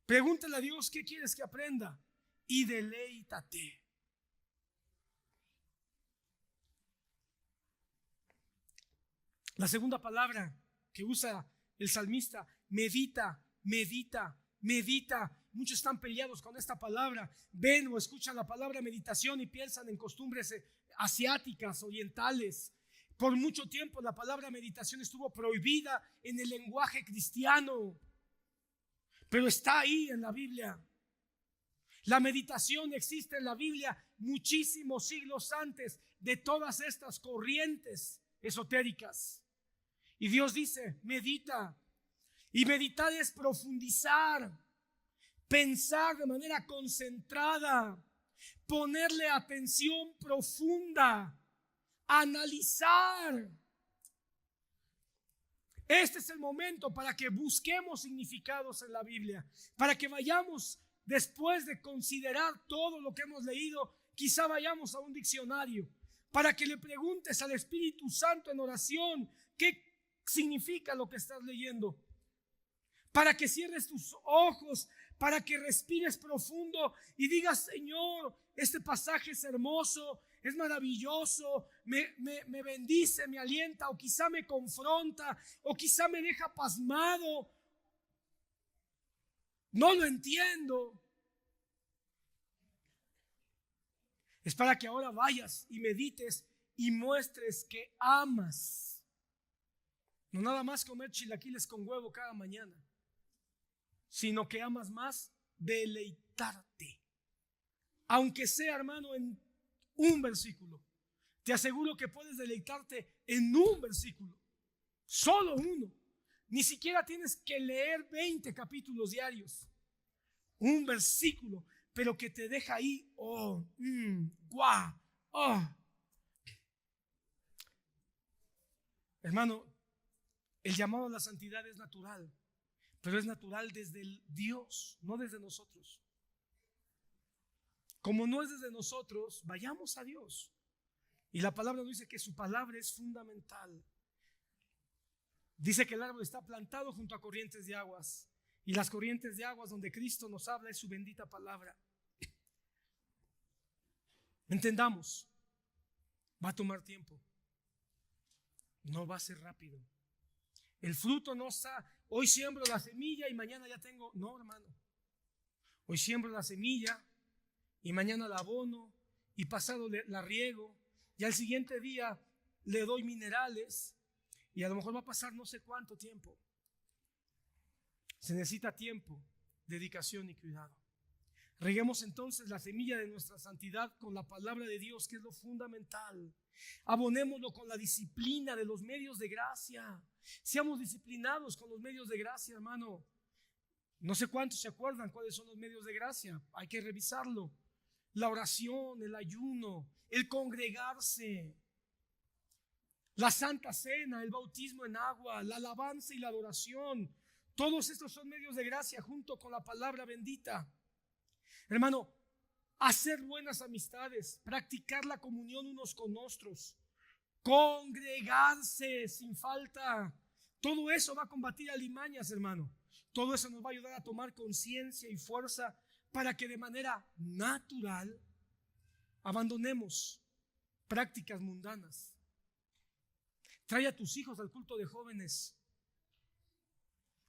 S1: Pregúntale a Dios qué quieres que aprenda y deleítate. La segunda palabra que usa el salmista, medita. Muchos están peleados con esta palabra. Ven o escuchan la palabra meditación y piensan en costumbres asiáticas, orientales. Por mucho tiempo la palabra meditación estuvo prohibida en el lenguaje cristiano, pero está ahí en la Biblia. La meditación existe en la Biblia muchísimos siglos antes de todas estas corrientes esotéricas. Y Dios dice, medita. Y meditar es profundizar, pensar de manera concentrada, ponerle atención profunda, analizar. Este es el momento para que busquemos significados en la Biblia, para que vayamos, después de considerar todo lo que hemos leído, quizá vayamos a un diccionario, para que le preguntes al Espíritu Santo en oración qué significa lo que estás leyendo, para que cierres tus ojos, para que respires profundo y digas, Señor, este pasaje es hermoso, es maravilloso, me bendice, me alienta, o quizá me confronta, o quizá me deja pasmado. No lo entiendo. Es para que ahora vayas y medites y muestres que amas. No nada más comer chilaquiles con huevo cada mañana, sino que amas más deleitarte. Aunque sea, hermano, en un versículo. Te aseguro que puedes deleitarte en un versículo. Solo uno. Ni siquiera tienes que leer 20 capítulos diarios. Un versículo, pero que te deja ahí, guau, Hermano, el llamado a la santidad es natural, pero es natural desde el Dios, no desde nosotros. Como no es desde nosotros, vayamos a Dios. Y la palabra nos dice que su palabra es fundamental. Dice que el árbol está plantado junto a corrientes de aguas. Y las corrientes de aguas donde Cristo nos habla es su bendita palabra. Entendamos, va a tomar tiempo. No va a ser rápido. El fruto no está, hoy siembro la semilla y mañana ya tengo. No, hermano. Hoy siembro la semilla y mañana la abono y pasado la riego y al siguiente día le doy minerales y a lo mejor va a pasar no sé cuánto tiempo. Se necesita tiempo, dedicación y cuidado. Reguemos entonces la semilla de nuestra santidad con la palabra de Dios, que es lo fundamental. Abonémoslo con la disciplina de los medios de gracia. Seamos disciplinados con los medios de gracia, hermano. No sé cuántos se acuerdan cuáles son los medios de gracia. Hay que revisarlo. La oración, el ayuno, el congregarse, la Santa Cena, el bautismo en agua, la alabanza y la adoración. Todos estos son medios de gracia junto con la palabra bendita. Hermano, hacer buenas amistades, practicar la comunión unos con otros, congregarse sin falta. Todo eso va a combatir alimañas, hermano. Todo eso nos va a ayudar a tomar conciencia y fuerza para que de manera natural abandonemos prácticas mundanas. Trae a tus hijos al culto de jóvenes.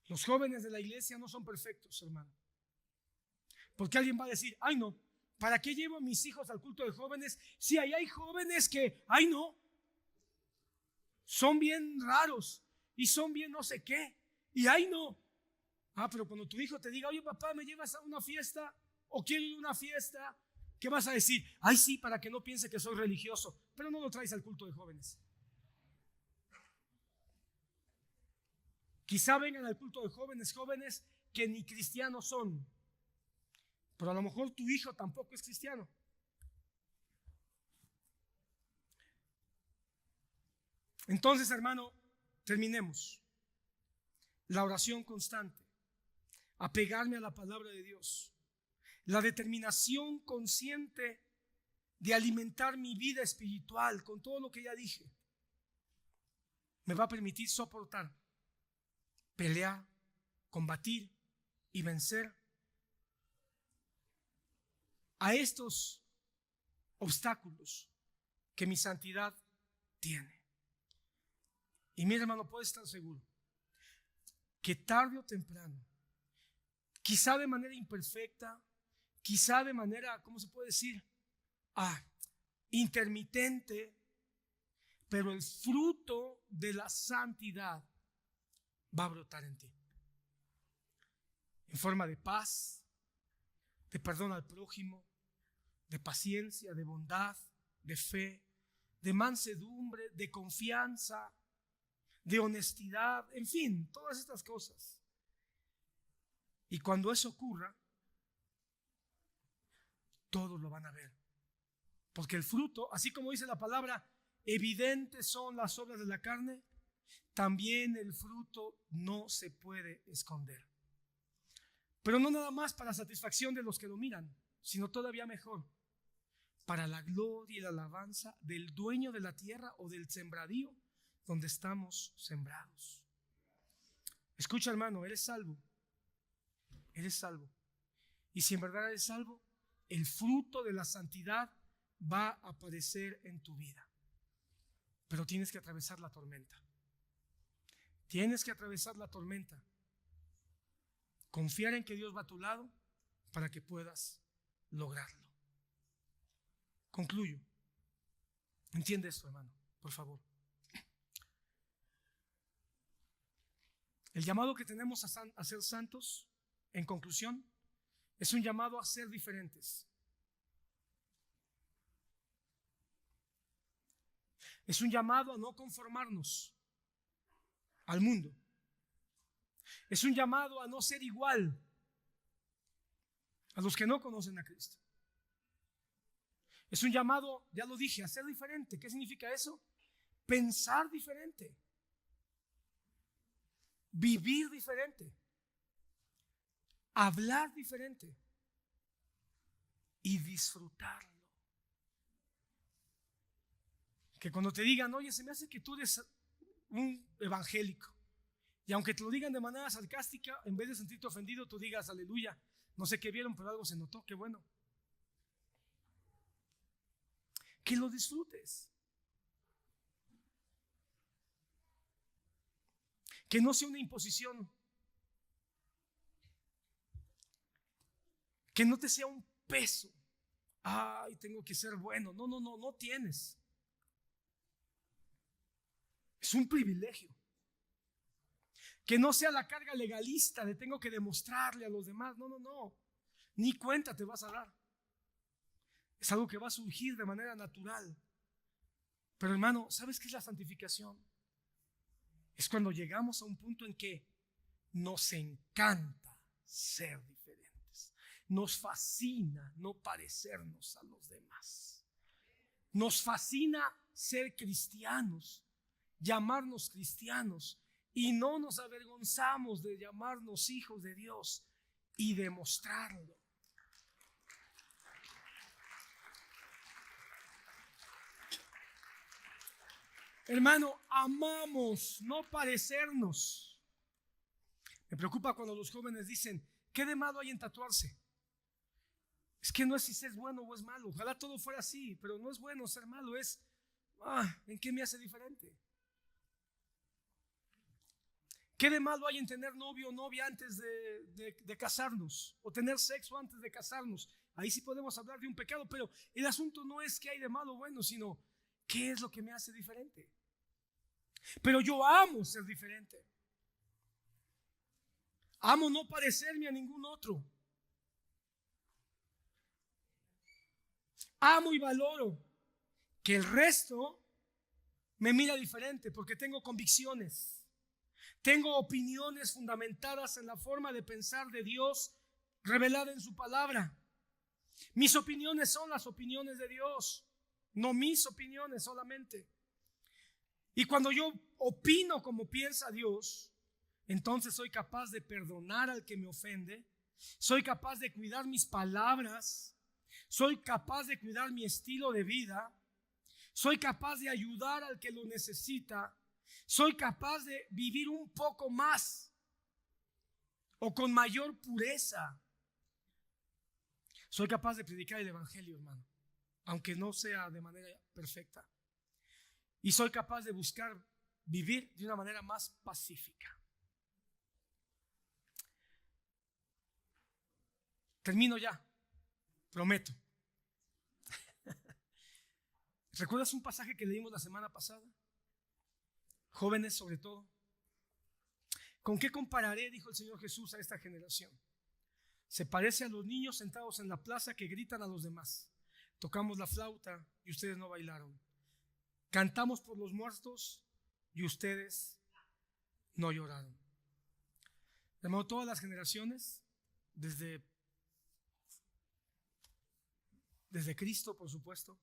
S1: Los jóvenes de la iglesia no son perfectos, hermano. Porque alguien va a decir, ay no, ¿para qué llevo a mis hijos al culto de jóvenes si ahí hay jóvenes que, ay no, son bien raros y son bien no sé qué, y ay no? Pero cuando tu hijo te diga, oye papá, ¿me llevas a una fiesta? ¿O quiero ir a una fiesta? ¿Qué vas a decir? Ay sí, para que no piense que soy religioso, pero no lo traes al culto de jóvenes. Quizá vengan al culto de jóvenes que ni cristianos son, pero a lo mejor tu hijo tampoco es cristiano. Entonces, hermano, terminemos. La oración constante, apegarme a la palabra de Dios, la determinación consciente de alimentar mi vida espiritual con todo lo que ya dije, me va a permitir soportar, pelear, combatir y vencer a estos obstáculos que mi santidad tiene. Y mi hermano, puede estar seguro que tarde o temprano, quizá de manera imperfecta, quizá de manera, ¿cómo se puede decir? Intermitente, pero el fruto de la santidad va a brotar en ti. En forma de paz, de perdón al prójimo, de paciencia, de bondad, de fe, de mansedumbre, de confianza, de honestidad, en fin, todas estas cosas. Y cuando eso ocurra, todos lo van a ver. Porque el fruto, así como dice la palabra, evidentes son las obras de la carne, también el fruto no se puede esconder. Pero no nada más para satisfacción de los que lo miran, sino todavía mejor, para la gloria y la alabanza del dueño de la tierra o del sembradío donde estamos sembrados. Escucha, hermano, eres salvo. Eres salvo. Y si en verdad eres salvo, el fruto de la santidad va a aparecer en tu vida. Pero tienes que atravesar la tormenta. Tienes que atravesar la tormenta. Confiar en que Dios va a tu lado para que puedas lograrlo. Concluyo. Entiende esto, hermano, por favor. El llamado que tenemos a ser santos, en conclusión, es un llamado a ser diferentes. Es un llamado a no conformarnos al mundo. Es un llamado a no ser igual a los que no conocen a Cristo. Es un llamado, ya lo dije, a ser diferente. ¿Qué significa eso? Pensar diferente. Vivir diferente. Hablar diferente. Y disfrutarlo. Que cuando te digan, oye, se me hace que tú eres un evangélico. Y aunque te lo digan de manera sarcástica, en vez de sentirte ofendido, tú digas, aleluya. No sé qué vieron, pero algo se notó, qué bueno. Que lo disfrutes. Que no sea una imposición. Que no te sea un peso. Ay, tengo que ser bueno. No tienes. Es un privilegio. Que no sea la carga legalista de tengo que demostrarle a los demás. No. Ni cuenta te vas a dar. Es algo que va a surgir de manera natural. Pero hermano, ¿sabes qué es la santificación? Es cuando llegamos a un punto en que nos encanta ser diferentes. Nos fascina no parecernos a los demás. Nos fascina ser cristianos, llamarnos cristianos, y no nos avergonzamos de llamarnos hijos de Dios y demostrarlo. Hermano, amamos no parecernos. Me preocupa cuando los jóvenes dicen, ¿qué de malo hay en tatuarse? Es que no es si es bueno o es malo. Ojalá todo fuera así, pero no es bueno ser malo. Es, ¿en qué me hace diferente? ¿Qué de malo hay en tener novio o novia antes de casarnos? O tener sexo antes de casarnos. Ahí sí podemos hablar de un pecado, pero el asunto no es qué hay de malo o bueno, sino qué es lo que me hace diferente. Pero yo amo ser diferente. Amo no parecerme a ningún otro. Amo y valoro que el resto me mira diferente porque tengo convicciones. Tengo opiniones fundamentadas en la forma de pensar de Dios revelada en su palabra. Mis opiniones son las opiniones de Dios, no mis opiniones solamente. Y cuando yo opino como piensa Dios, entonces soy capaz de perdonar al que me ofende, soy capaz de cuidar mis palabras, soy capaz de cuidar mi estilo de vida, soy capaz de ayudar al que lo necesita, soy capaz de vivir un poco más o con mayor pureza. Soy capaz de predicar el evangelio, hermano, aunque no sea de manera perfecta. Y soy capaz de buscar vivir de una manera más pacífica. Termino ya, prometo. ¿Recuerdas un pasaje que leímos la semana pasada? Jóvenes sobre todo. ¿Con qué compararé, dijo el Señor Jesús, a esta generación? Se parece a los niños sentados en la plaza que gritan a los demás. Tocamos la flauta y ustedes no bailaron. Cantamos por los muertos y ustedes no lloraron. Hermano, todas las generaciones, desde Cristo, por supuesto,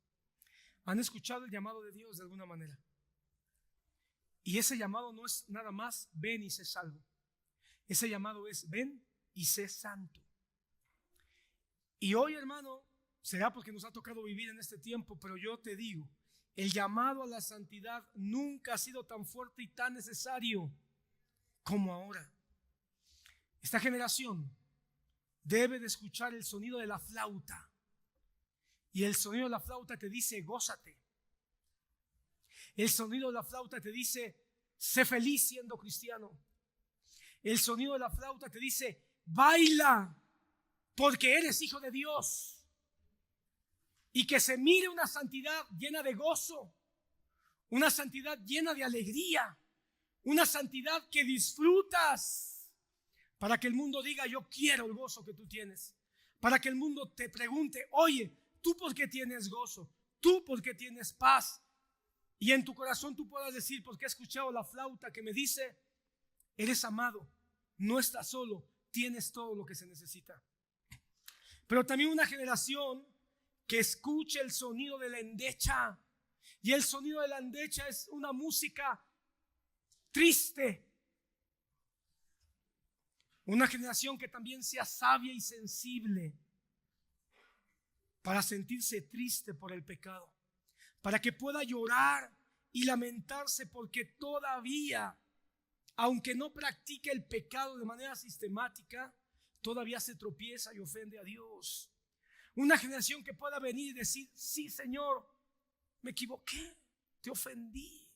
S1: han escuchado el llamado de Dios de alguna manera. Y ese llamado no es nada más ven y sé salvo. Ese llamado es ven y sé santo. Y hoy, hermano, será porque nos ha tocado vivir en este tiempo, pero yo te digo, el llamado a la santidad nunca ha sido tan fuerte y tan necesario como ahora. Esta generación debe de escuchar el sonido de la flauta. Y el sonido de la flauta te dice, gózate. El sonido de la flauta te dice, sé feliz siendo cristiano. El sonido de la flauta te dice, baila, porque eres hijo de Dios. Y que se mire una santidad llena de gozo, una santidad llena de alegría, una santidad que disfrutas, para que el mundo diga, yo quiero el gozo que tú tienes. Para que el mundo te pregunte, oye, ¿tú por qué tienes gozo? ¿Tú por qué tienes paz? Y en tu corazón tú puedas decir, porque he escuchado la flauta que me dice, eres amado, no estás solo, tienes todo lo que se necesita. Pero también una generación que escuche el sonido de la endecha. Y el sonido de la endecha es una música triste. Una generación que también sea sabia y sensible para sentirse triste por el pecado, para que pueda llorar y lamentarse porque todavía, aunque no practique el pecado de manera sistemática, todavía se tropieza y ofende a Dios. Una generación que pueda venir y decir, sí, Señor, me equivoqué, te ofendí,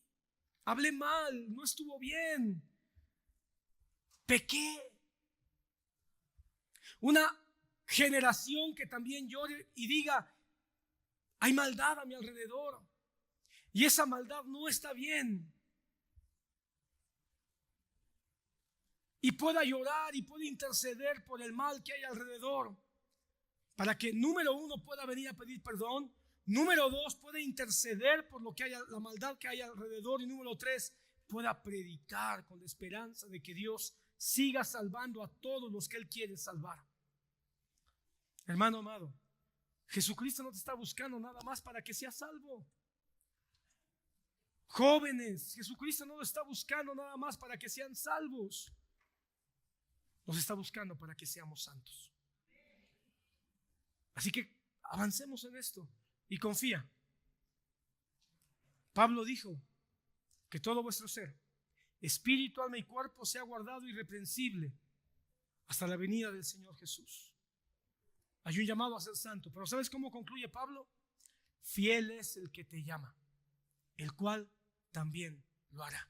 S1: hablé mal, no estuvo bien, pequé. Una generación que también llore y diga, hay maldad a mi alrededor y esa maldad no está bien. Y pueda llorar y pueda interceder por el mal que hay alrededor, para que número uno pueda venir a pedir perdón, número dos pueda interceder por lo que haya, la maldad que hay alrededor, y número tres pueda predicar con la esperanza de que Dios siga salvando a todos los que Él quiere salvar. Hermano amado, Jesucristo no te está buscando nada más para que seas salvo. Jóvenes, Jesucristo no lo está buscando nada más para que sean salvos. Nos está buscando para que seamos santos. Así que avancemos en esto y confía. Pablo dijo que todo vuestro ser, espíritu, alma y cuerpo, sea guardado irreprensible hasta la venida del Señor Jesús. Hay un llamado a ser santo, pero ¿sabes cómo concluye Pablo? Fiel es el que te llama, el cual también lo hará.